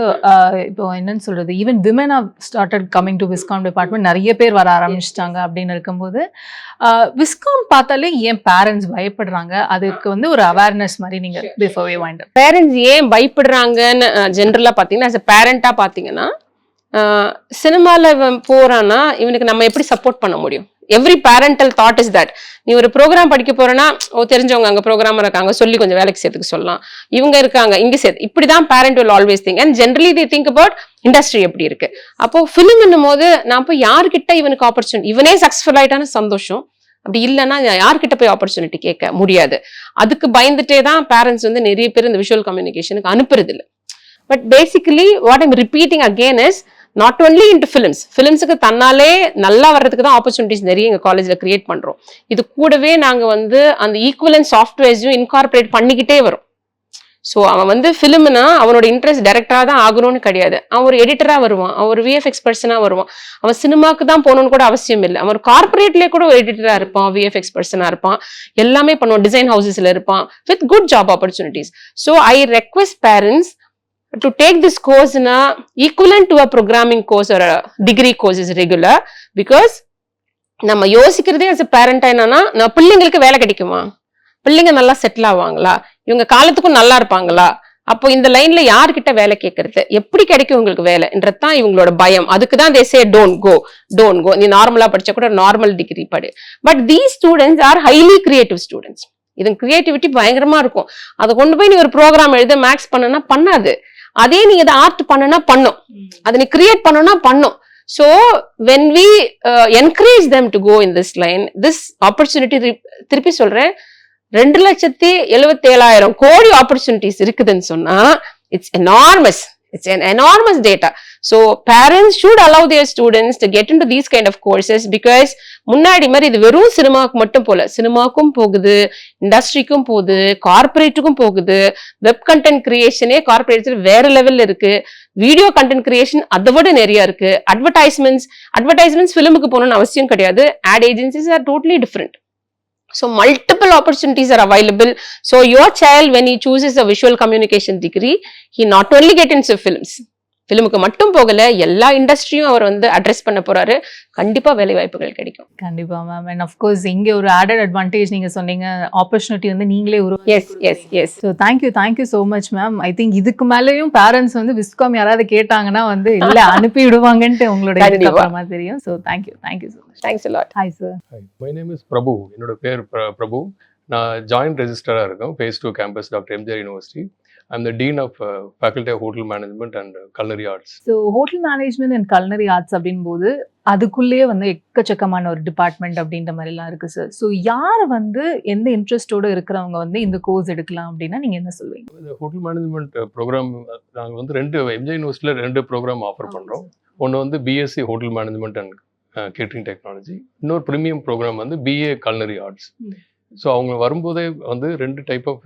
இப்போ என்னன்னு சொல்றது, even women of started coming to viscom department, நிறைய பேர் வர ஆரம்பிச்சிட்டாங்க அப்படின்னு இருக்கும்போது விஸ்காம் பார்த்தாலே ஏன் பேரண்ட்ஸ் பயப்படுறாங்க, அதுக்கு வந்து ஒரு அவேர்னஸ் மாதிரி நீங்க before we wind up. Parents ஏன் பயப்படுறாங்கன்னு ஜென்ரலா பாத்தீங்கன்னா, as a பேரண்டா பாத்தீங்கன்னா, சினிமால இவன் போறான்னா இவனுக்கு நம்ம எப்படி சப்போர்ட் பண்ண முடியும்? Every parental thought is that. நீ ஒரு ப்ரோக்ராம் படிக்க போறேன்னா, தெரிஞ்சவங்க அங்க ப்ரோக்ராமர் இருக்காங்க, சொல்லி கொஞ்சம் வேலைக்கு சேர்த்துக்க சொல்லலாம், இவங்க இருக்காங்க இங்க சேர்த்து, இப்படிதான் parent will always think and generally they think about industry எப்படி இருக்கு. அப்போ ஃபிலிம் போது நான் போய் யார்கிட்ட இவனுக்கு ஆப்பர்ச்சுனிட்டி, இவனே சக்சஸ்ஃபுல் ஆயிட்டான சந்தோஷம், அப்படி இல்லைன்னா யார்கிட்ட போய் ஆப்பர்ச்சுனிட்டி கேட்க முடியாது. அதுக்கு பயந்துட்டே தான் பேரண்ட்ஸ் வந்து நிறைய பேர் இந்த விஷுவல் கம்யூனிகேஷனுக்கு அனுப்புறது இல்லை. But basically what I'm repeating again is not only into ஃபிலிம்ஸுக்கு தன்னாலே நல்லா வர்றதுக்கு தான் ஆப்பர்ச்சுனிட்டிஸ் நிறைய எங்கள் காலேஜில் கிரியேட் பண்ணுறோம். இது கூடவே நாங்கள் வந்து அந்த ஈக்குவலன்ட் சாஃப்ட்வேர்ஸையும் இன்கார்பரேட் பண்ணிக்கிட்டே வரும். ஸோ அவன் வந்து ஃபிலிம்னா அவனோட இன்ட்ரெஸ்ட் டைரக்டராக தான் ஆகணும்னு கிடையாது. அவன் ஒரு எடிட்டராக வருவான், அவன் ஒரு விஎஃப்எக்ஸ் பர்சனாக வருவான், அவன் சினிமாவுக்கு தான் போகணும்னு கூட அவசியம் இல்லை. அவன் ஒரு கார்பரேட்லேயே கூட ஒரு எடிட்டராக இருப்பான், விஎஃப்எக்ஸ் பர்சனாக இருப்பான், எல்லாமே பண்ணுவான், டிசைன் ஹவுசஸில் இருப்பான் with good job opportunities. So I request parents to take this course in a equivalent to a programming course or a degree course is regular, because நம்ம யோசிக்கிறதே as a parent என்னன்னா, நம்ம பிள்ளைங்களுக்கு வேலை கிடைக்குமா, பிள்ளைங்க நல்லா செட்டில் ஆவாங்களா, இவங்க காலத்துக்கும் நல்லா இருப்பாங்களா, அப்போ இந்த லைன்ல யார்கிட்ட வேலை கேட்கறது, எப்படி கிடைக்கும் உங்களுக்கு வேலைன்றதுதான் இவங்களோட பயம். அதுக்கு தான் they say don't go. நீ நார்மலா படிச்சா கூட நார்மல் டிகிரி படி. But these students are highly creative students. இது கிரியேட்டிவிட்டி பயங்கரமா இருக்கும். அதை கொண்டு போய் நீ ஒரு ப்ரோக்ராம் எழுத மேக்ஸ் பண்ணனா பண்ணாது. அதே நீ இதை ஆர்ட் பண்ணனா பண்ணும், அதை நீ கிரியேட் பண்ணனா பண்ணும். So when we encourage them to go in this line, this opportunity, திருப்பி சொல்றேன், 2,77,000 கோடி ஆப்பர்ச்சுனிட்டிஸ் இருக்குதுன்னு சொன்னா it's enormous. It's an enormous data. So parents should allow their students to get into these kind of courses, because முன்னாடி மாதிரி இது வெறும் சினிமாவுக்கு மட்டும் போல, சினிமாவுக்கும் போகுது, இண்டஸ்ட்ரிக்கும் போகுது, கார்பரேட்டுக்கும் போகுது. வெப் கண்டென்ட் கிரியேஷனே கார்பரேட்ல வேற லெவல்ல இருக்கு, வீடியோ கண்டென்ட் கிரியேஷன் அதை விட நிறைய இருக்கு, அட்வர்டைஸ்மெண்ட்ஸ் ஃபிலிமுக்கு போகணும்னு அவசியம் கிடையாது, ad agencies are totally different. So multiple opportunities are available. So your child, when he chooses a visual communication degree, he not only get into films, ஃபிலிமுக்கு மட்டும் போகல, எல்லா இண்டஸ்ட்ரியும் அவர் வந்து அட்ரஸ் பண்ண போறாரு. கண்டிப்பா வேலை வாய்ப்புகள் கிடைக்கும். கண்டிப்பா மேம். அண்ட் அஃப்கோர்ஸ் இங்கே ஒரு ஆடட் அட்வான்டேஜ் நீங்க சொன்னீங்க, ஆப்பர்ச்சுனிட்டி வந்து நீங்களே yes. So thank you so much ma'am. I think இதுக்கு மேலேயும் பேரண்ட்ஸ் வந்து விஸ்காம் யாராவது கேட்டாங்கன்னா வந்து இல்லை அனுப்பி விடுவாங்கன்ட்டு உங்களோட அப்புறமா தெரியும். So thank you so much. Thanks a lot. Hi sir. My name is பிரபு. என்னோட பேர் பிரபு. நான் ஜாயின்ட் ரெஜிஸ்டராக இருக்கேன் phase 2 campus doctor MGR university. I'm the Dean of Faculty of Hotel Management and Culinary Arts. So hotel management and culinary arts அப்படின் போது அதுக்குள்ளேயே வந்து எக்கச்சக்கமான ஒரு டிபார்ட்மெண்ட் அப்படின்ற மாதிரிலாம் இருக்குது சார். ஸோ யார் வந்து எந்த இன்ட்ரெஸ்டோடு இருக்கிறவங்க வந்து இந்த கோர்ஸ் எடுக்கலாம் அப்படின்னா நீங்கள் என்ன சொல்வீங்க? இந்த ஹோட்டல் மேனேஜ்மெண்ட் ப்ரோக்ராம் நாங்கள் வந்து எம்ஜிஆர் யூனிவர்சிட்டியில் 2 ப்ரோக்ராம் ஆஃபர் பண்ணுறோம். ஒன்று வந்து BSc hotel management and catering technology, இன்னொரு ப்ரீமியம் ப்ரோக்ராம் வந்து பிஏ கல்னரி ஆர்ட்ஸ். ஸோ அவங்க வரும்போதே வந்து 2 டைப் ஆஃப்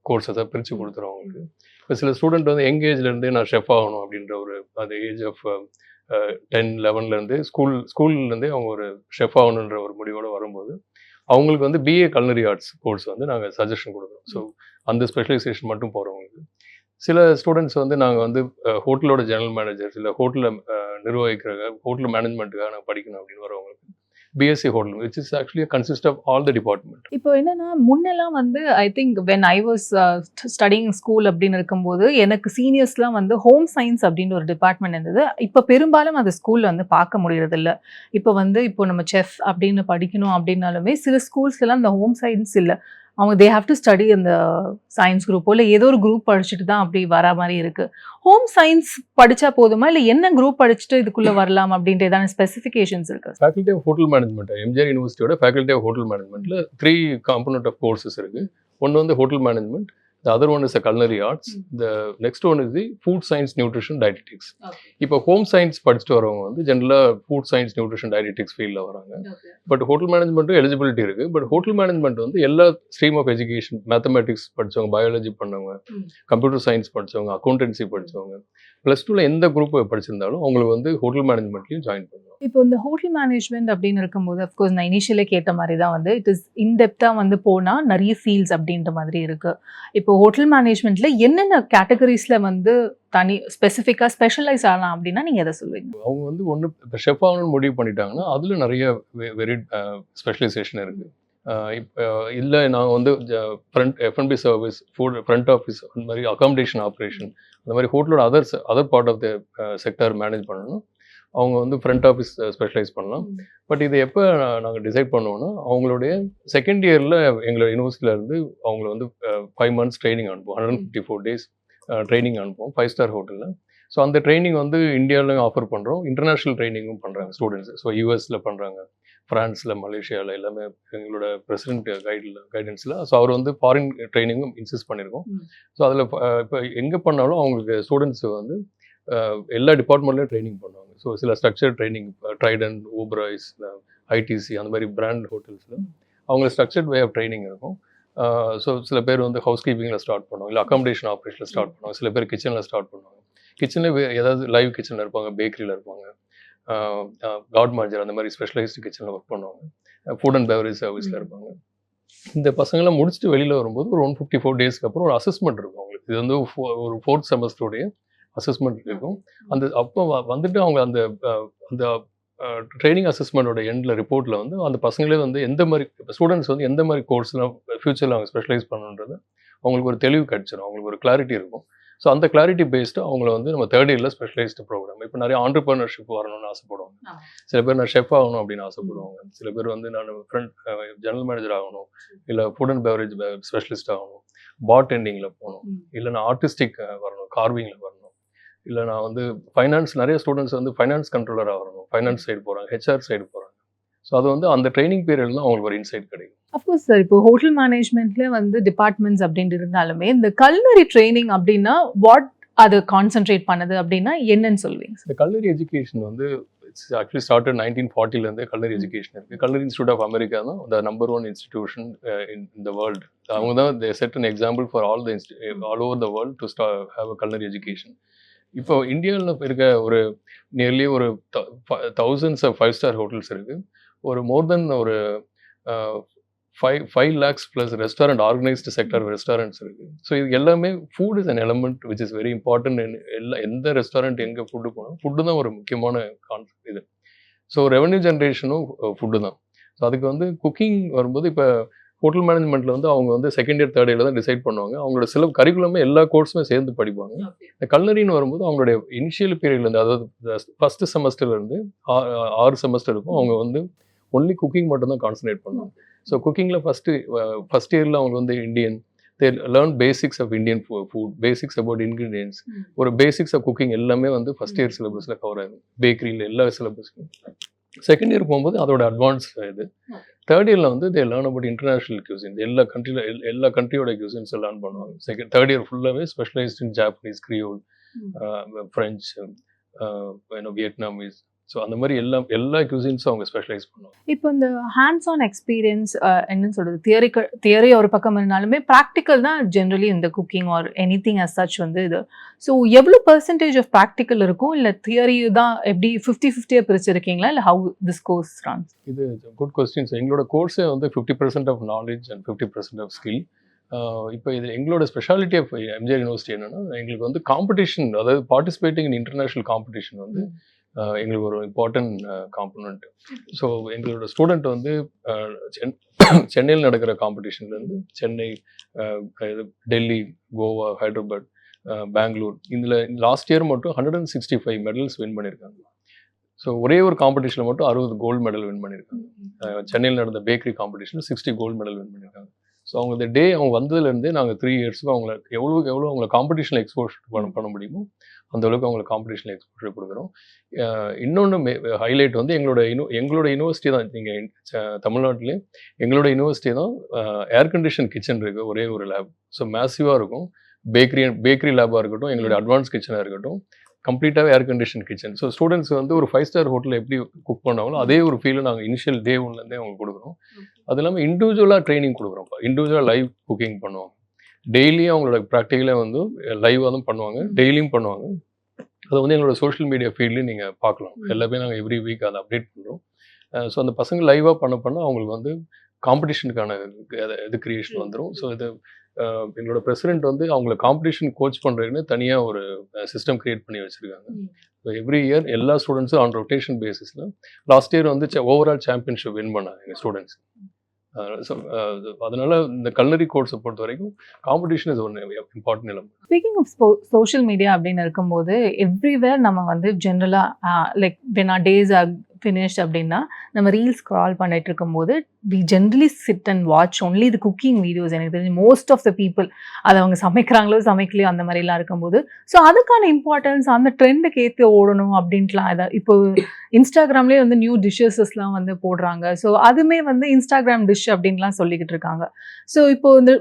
கோர்ஸஸை பிரித்து கொடுத்துரும் அவங்களுக்கு. இப்போ சில ஸ்டூடெண்ட் வந்து யங் ஏஜ்லேருந்தே நான் ஷெஃப் ஆகணும் அப்படின்ற ஒரு அந்த ஏஜ் ஆஃப் 10-11லேருந்து ஸ்கூல்லேருந்தே அவங்க ஒரு ஷெஃப் ஆகணுன்ற ஒரு முடிவோடு வரும்போது அவங்களுக்கு வந்து பிஏ கல்னரி ஆர்ட்ஸ் கோர்ஸ் வந்து நாங்கள் சஜஷன் கொடுக்குறோம். ஸோ அந்த ஸ்பெஷலைசேஷன் மட்டும் போகிறவங்களுக்கு. சில ஸ்டூடெண்ட்ஸ் வந்து நாங்கள் வந்து ஹோட்டலோட ஜெனரல் மேனேஜர்ஸ் இல்லை ஹோட்டலில் நிர்வகிக்கிற ஹோட்டல் மேனேஜ்மெண்ட்டுக்காக நான் படிக்கணும் அப்படின்னு வரவங்களுக்கு BSc hotel, which is actually consist of all the department. இப்போ என்னன்னா முன்னெல்லாம் வந்து I think when I was studying school அப்படின்னு இருக்கும்போது எனக்கு சீனியர்ஸ்லாம் வந்து ஹோம் சயின்ஸ் அப்படின்ற ஒரு டிபார்ட்மெண்ட் இருந்தது. இப்போ பெரும்பாலும் அது ஸ்கூலில் வந்து பார்க்க முடியறது இல்லை. இப்போ நம்ம செஃப் அப்படின்னு படிக்கணும் அப்படின்னாலுமே சில ஸ்கூல்ஸ்லாம் இந்த ஹோம் சயின்ஸ் இல்லை. அவங்க தே ஹாவ் டு ஸ்டடி அந்த சயின்ஸ் குரூப்போ இல்லை ஏதோ ஒரு குரூப் படிச்சுட்டு தான் அப்படி வர மாதிரி இருக்குது. ஹோம் சயின்ஸ் படித்தா போதுமா இல்லை என்ன குரூப் படிச்சுட்டு இதுக்குள்ளே வரலாம் அப்படின்ற ஏதாவது ஸ்பெசிஃபிகேஷன்ஸ் இருக்குது? Faculty of hotel management, MGR யூனிவர்சிட்டியோட ஃபேக்கல்டி ஆஃப் ஹோட்டல் மேனேஜ்மெண்ட்டில் 3 காம்பனண்ட் ஆஃப் கோர்சஸ் இருக்குது. ஒன்று வந்து hotel management, the other one is the culinary arts, the next one is the food science nutrition dietetics. இப்போ ஹோம் சயின்ஸ் படிச்சுட்டு வரவங்க வந்து ஜென்ரலாக ஃபுட் சயின்ஸ் நியூட்ரிஷன் டயட்டிக்ஸ் ஃபீல்டில் வராங்க. பட் ஹோட்டல் மேனேஜ்மெண்ட்டும் எலிஜிபிலிட்டி இருக்குது. பட் ஹோட்டல் மேனேஜ்மெண்ட் வந்து எல்லா ஸ்ட்ரீம் ஆஃப் எஜுகேஷன், மேத்தமெட்டிக்ஸ் படித்தவங்க, பயாலஜி பண்ணவங்க, கம்ப்யூட்டர் சயின்ஸ் படித்தவங்க, அக்கௌண்டன்சி படித்தவங்க, +2ல எந்த குரூப் படிச்சிருந்தாலும் அவங்களுக்கு வந்து ஹோட்டல் மேனேஜ்மெண்ட்லையும் ஜாயின் பண்ணுவோம். இப்போ இந்த ஹோட்டல் மேனேஜ்மெண்ட் அப்படின்னு இருக்கும்போது அஃப்கோர்ஸ் நான் இனிஷியலே கேட்ட மாதிரி தான் வந்து இட் இஸ் இன்டெப்த்தாக வந்து போனால் நிறைய ஃபீல்ட்ஸ் அப்படின்ற மாதிரி இருக்குது. இப்போ ஹோட்டல் மேனேஜ்மெண்ட்டில் என்னென்ன கேட்டகரிஸில் வந்து தனி ஸ்பெசிஃபிக்காக ஸ்பெஷலைஸ் ஆகலாம் அப்படின்னா நீங்கள் எதை சொல்லுவீங்க? அவங்க வந்து ஒன்று இப்போ ஷெஃப் ஆகணும்னு முடிவு பண்ணிட்டாங்கன்னா அதில் நிறைய வெரி ஸ்பெஷலைசேஷன் இருக்குது. இப்போ இல்லை நாங்கள் வந்து F&B service, food front office, அந்த மாதிரி அகாமடேஷன் ஆப்ரேஷன், அந்த மாதிரி ஹோட்டலோட other part of the sector manage பண்ணணும். அவங்க வந்து ஃப்ரண்ட் ஆஃபீஸ் ஸ்பெஷலைஸ் பண்ணலாம். பட் இது எப்போ நாங்கள் டிசைட் பண்ணுவோம்னா அவங்களுடைய செகண்ட் இயரில் எங்களோட யூனிவர்சிட்டியிலேருந்து அவங்கள வந்து 5 months ட்ரைனிங் அனுப்புவோம். 154 days ட்ரைனிங் அனுப்புவோம் 5-star ஹோட்டலில். ஸோ அந்த ட்ரைனிங் வந்து இந்தியாவிலையும் ஆஃபர் பண்ணுறோம், இன்டர்நேஷ்னல் ட்ரைனிங்கும் பண்ணுறாங்க ஸ்டூடெண்ட்ஸ். ஸோ யூஎஸில் பண்ணுறாங்க, ஃப்ரான்ஸில், மலேசியாவில் எல்லாமே எங்களோட பிரசிடென்ட் கைடன்ஸில். ஸோ அவர் வந்து ஃபாரின் ட்ரைனிங்கும் இன்சிஸ்ட் பண்ணியிருக்கோம். ஸோ அதில் இப்போ எங்கே பண்ணாலும் அவங்களுக்கு ஸ்டூடெண்ட்ஸ் வந்து எல்லா டிபார்ட்மெண்ட்லேயும் ட்ரைனிங் பண்ணுவாங்க. ஸோ சில ஸ்ட்ரக்சர் ட்ரைனிங், ட்ரைடன், ஊபரைஸ், ஐடிசி அந்த மாதிரி பிராண்ட் ஹோட்டல்ஸில் அவங்களுக்கு ஸ்ட்ரக்சர்ட் வே ஆஃப் ட்ரைனிங் இருக்கும். ஸோ சில பேர் வந்து ஹவுஸ் கீப்பிங்கில் ஸ்டார்ட் பண்ணுவாங்க, இல்லை அகாமடேஷன் ஆப்ரேஷனில் ஸ்டார்ட் பண்ணுவாங்க, சில பேர் கிச்சனில் ஸ்டார்ட் பண்ணுவாங்க. கிச்சனில் ஏதாவது லைவ் கிச்சனில் இருப்பாங்க, பேக்கரியில் இருப்பாங்க, காட் மார்ஜர் அந்த மாதிரி ஸ்பெஷலைஸ்டு கிச்சனில் ஒர்க் பண்ணுவாங்க, ஃபுட் அண்ட் பெவரேஜ் சர்வீஸில் இருப்பாங்க. இந்த பசங்களாம் முடிச்சுட்டு வெளியில் வரும்போது ஒரு 154 daysக்கு அப்புறம் ஒரு அசஸ்மெண்ட் இருக்கும் அவங்களுக்கு. இது வந்து ஒரு 4th செமஸ்டருடைய அசஸ்மெண்ட் இருக்கும். அந்த அப்போ வந்துட்டு அவங்க அந்த அந்த ட்ரைனிங் அசஸ்மெண்ட்டோட எண்டில் ரிப்போர்ட்டில் வந்து அந்த பசங்களே வந்து எந்த மாதிரி ஸ்டூடெண்ட்ஸ் வந்து எந்த மாதிரி கோர்ஸ்லாம் ஃப்யூச்சரில் அவங்க ஸ்பெஷலைஸ் பண்ணணுன்றது அவங்களுக்கு ஒரு தெளிவு கிடச்சிடும், அவங்களுக்கு ஒரு கிளாரிட்டி இருக்கும். ஸோ அந்த கிளாரிட்டி பேஸ்டு அவங்கள வந்து நம்ம 3rd yearல ஸ்பெஷலைஸ்டு ப்ரோக்ராம். இப்போ நிறைய ஆண்டர்பிரினர்ஷிப் வரணும்னு ஆசைப்படுவாங்க, சில பேர் நான் ஷெஃப் ஆகணும் அப்படின்னு ஆசைப்படுவாங்க, சில பேர் வந்து நான் ஜெனரல் மேனேஜர் ஆகணும், இல்லை ஃபுட் அண்ட் பெவரேஜ் ஸ்பெஷலிஸ்ட் ஆகணும், பார்டெண்டிங்கில் போகணும், இல்லை நான் ஆர்டிஸ்டிக் வரணும், கார்விங்கில் வரணும், இல்லை நான் வந்து ஃபைனான்ஸ், நிறைய ஸ்டூடெண்ட்ஸ் வந்து ஃபைனான்ஸ் கண்ட்ரோலராக வரணும், ஃபைனான்ஸ் சைடு போகிறாங்க, ஹெச்ஆர் சைடு போகிறாங்க. ஸோ அது வந்து அந்த ட்ரைனிங் பீரியட்ல தான் அவங்களுக்கு ஒரு இன்சைட் கிடைக்கும். அஃப்கோர்ஸ் சார், இப்போ ஹோட்டல் மேனேஜ்மெண்ட்ல வந்து டிபார்ட்மெண்ட்ஸ் அப்படின்ட்டு இருந்தாலுமே இந்த கல்னரி ட்ரைனிங் அப்படின்னா வாட் அது கான்சென்ட்ரேட் பண்ணுது அப்படின்னா என்னன்னு சொல்லுவீங்க? இந்த கல்னரி எஜுகேஷன் வந்து இட்ஸ் ஆக்சுவலி ஸ்டார்டட் 1940லேருந்தே கல்னரி எஜுகேஷன் இருக்குது. கல்னரி இன்ஸ்டியூட் ஆஃப் அமெரிக்கா தான் the number 1 institution in the world. அவங்க தான் they set an example for all over the world to have a culinary education. இப்போ இந்தியாவில் இருக்க ஒரு நியர்லி ஒரு thousands of 5-star ஹோட்டல்ஸ் இருக்குது. ஒரு மோர் தென் ஒரு 5 lakhs plus restaurant, organised sector restaurants இருக்குது. ஸோ இது எல்லாமே food is an element which is very important. எந்த ரெஸ்டாரண்ட் எங்கே ஃபுட்டு போகணும், ஃபுட்டு தான் ஒரு முக்கியமான கான்செப்ட் இது. ஸோ ரெவன்யூ ஜென்ரேஷனும் ஃபுட்டு தான். ஸோ அதுக்கு வந்து குக்கிங் வரும்போது இப்போ ஹோட்டல் மேனேஜ்மெண்ட்டில் வந்து அவங்க வந்து செகண்ட் இயர் 3rd yearல தான் டிசைட் பண்ணுவாங்க. அவங்களோட சில கரிக்குலமே எல்லா கோர்ஸுமே சேர்ந்து படிப்பாங்க. இந்த கல்னரின்னு வரும்போது அவங்களுடைய இனிஷியல் பீரியட்லேருந்து, அதாவது ஃபஸ்ட்டு செமஸ்டர்லேருந்து 6 செமஸ்டர் இருக்கும், அவங்க வந்து ஒன்லி குக்கிங் மட்டும்தான் கான்சன்ட்ரேட் பண்ணுவாங்க. ஸோ குக்கிங்கில் ஃபஸ்ட் இயரில் அவங்க வந்து Indian, they learn basics of Indian food, basics about ingredients, ஒரு பேசிக்ஸ் ஆஃப் குக்கிங் எல்லாமே வந்து ஃபஸ்ட் இயர் சிலபஸில் கவர் ஆகும், பேக்கரியில் எல்லா சிலபஸ்க்கும். செகண்ட் இயர் போகும்போது அதோட அட்வான்ஸ் இது. 3rd yearல வந்து they learn about international cuisine, எல்லா கண்ட்ரியோட கியூசின்ஸை லேர்ன் பண்ணுவாங்க. 3rd year ஃபுல்லாகவே specialised in Japanese, Creole, French, Vietnamese. So அந்த மாதிரி எல்லா கியூசின்ஸும் அவங்க ஸ்பெஷலைஸ் பண்ணுவாங்க. இப்போ இந்த ஹேண்ட்ஸ் ஆன் எக்ஸ்பீரியன்ஸ் என்னன்னு சொல்றது, தியரி ஒரு பக்கம் இருந்தாலுமே ப்ராக்டிக்கல் தான் ஜென்ரலி இந்த cooking or anything as such வந்து இது. ஸோ எவ்வளோ % ஆஃப் ப்ராக்டிக்கல் இருக்கும், இல்லை தியரி தான் எப்படி 50-50 பிரிச்சிருக்கீங்களா, இல்லை ஹவு திஸ் கோர்ஸ் ரன்ஸ்? இது குட் கொஸ்டின்ஸ். எங்களோட கோர்ஸே வந்து 50% of knowledge and 50% of skill. இப்போ இது எங்களோட ஸ்பெஷாலிட்டி ஆஃப் எம்ஜிஆர் யூனிவர்சிட்டி என்னென்னா, எங்களுக்கு வந்து காம்படிஷன், அதாவது பார்ட்டிசிபேட்டிங் இன் இன்டர்நேஷ்னல் காம்படிஷன் வந்து எங்களுக்கு ஒரு இம்பார்ட்டன்ட் காம்பனண்ட். ஸோ எங்களோட ஸ்டூடெண்ட் வந்து சென்னையில் நடக்கிற காம்படிஷன்லேருந்து சென்னை, டெல்லி, கோவா, ஹைதராபாத், பெங்களூர், இதில் லாஸ்ட் இயர் மட்டும் 165 மெடல்ஸ் வின் பண்ணியிருக்காங்க. ஸோ ஒரே ஒரு காம்படிஷனில் மட்டும் 60 கோல்டு மெடல் வின் பண்ணியிருக்காங்க. சென்னையில் நடந்த பேக்கரி காம்படிஷனில் 60 கோல்டு மெடல் வின் பண்ணியிருக்காங்க. ஸோ அவங்க இந்த டே அவங்க வந்ததுலேருந்தே நாங்கள் 3 yearsக்கு அவங்களை எவ்வளோ அவங்களை காம்படிஷனில் எக்ஸ்போஷர் பண்ண முடியுமோ அந்தளவுக்கு அவங்களுக்கு காம்படிஷனில் எக்ஸ்போஷர் கொடுக்குறோம். இன்னொன்று ஹைலைட் வந்து எங்களோட யூனிவர்சிட்டி தான், நீங்கள் தமிழ்நாட்டிலே எங்களோட யூனிவர்சிட்டி தான் ஏர் கண்டிஷன் கிச்சன் இருக்குது, ஒரே ஒரு லேப். ஸோ மேசிவாக இருக்கும். பேக்கரி லேபாக இருக்கட்டும், எங்களுடைய அட்வான்ஸ் கிச்சனாக இருக்கட்டும், கம்ப்ளீட்டாகவே air condition kitchen. So students வந்து ஒரு 5-star ஹோட்டலில் எப்படி குக் பண்ணாங்களோ அதே ஒரு ஃபீலை நாங்கள் இனிஷியல் டே 1லேருந்தே அவங்களுக்கு கொடுக்குறோம். அது இல்லாமல் இண்டிவிஜுவலாக ட்ரைனிங் கொடுக்குறோம். இண்டிவிஜுவலாக லைவ் குக்கிங் பண்ணுவாங்க. டெய்லியும் அவங்களோட ப்ராக்டிக்கலாக வந்து லைவாக தான் பண்ணுவாங்க, டெய்லியும் பண்ணுவாங்க. அதை வந்து எங்களோட சோஷியல் மீடியா ஃபீல்ட்லேயும் நீங்கள் பார்க்கலாம். எல்லாமே நாங்கள் எவ்ரி வீக் அதை அப்டேட் பண்ணுறோம். ஸோ அந்த பசங்க லைவாக பண்ண அவங்களுக்கு வந்து காம்படிஷனுக்கான இது கிரியேஷன் வந்துடும். ஸோ இது எங்களோட பிரசிடென்ட் வந்து அவங்கள காம்படிஷன் கோச் பண்ணுறதுன்னு தனியாக ஒரு சிஸ்டம் கிரியேட் பண்ணி வச்சுருக்காங்க. ஸோ எவ்ரி இயர் எல்லா ஸ்டூடெண்ட்ஸும் ஆன் ரொட்டேஷன் பேசிஸில் லாஸ்ட் இயர் வந்து ஓவரால் சாம்பியன்ஷிப் வின் பண்ணாங்க எங்கள் ஸ்டூடெண்ட்ஸ். ஸோ அதனால இந்த கல்னரி கோர்ஸை பொறுத்த வரைக்கும் competition is one important element. Speaking of social media அப்படின்னு இருக்கும்போது எவ்ரிவேர் நம்ம வந்து ஜென்ரலாக like when our days are finished அப்படின்னா நம்ம ரீல்ஸ் ஸ்க்ரால் பண்ணிட்டு இருக்கும்போது we generally sit and watch only இது குக்கிங் வீடியோஸ். எனக்கு தெரிஞ்சு மோஸ்ட் ஆஃப் த பீப்புள் அதை அவங்க சமைக்கிறாங்களோ சமைக்கலையோ அந்த மாதிரிலாம் இருக்கும்போது ஸோ அதுக்கான இம்பார்ட்டன்ஸ் அந்த ட்ரெண்டுக்கு ஏற்று ஓடணும் அப்படின்ட்டுலாம் இதை இப்போ இன்ஸ்டாகிராம்லேயே வந்து நியூ டிஷ்ஷஸ்லாம் வந்து போடுறாங்க. ஸோ அதுவுமே வந்து இன்ஸ்டாகிராம் டிஷ் அப்படின்லாம் சொல்லிக்கிட்டு இருக்காங்க. ஸோ இப்போ இந்த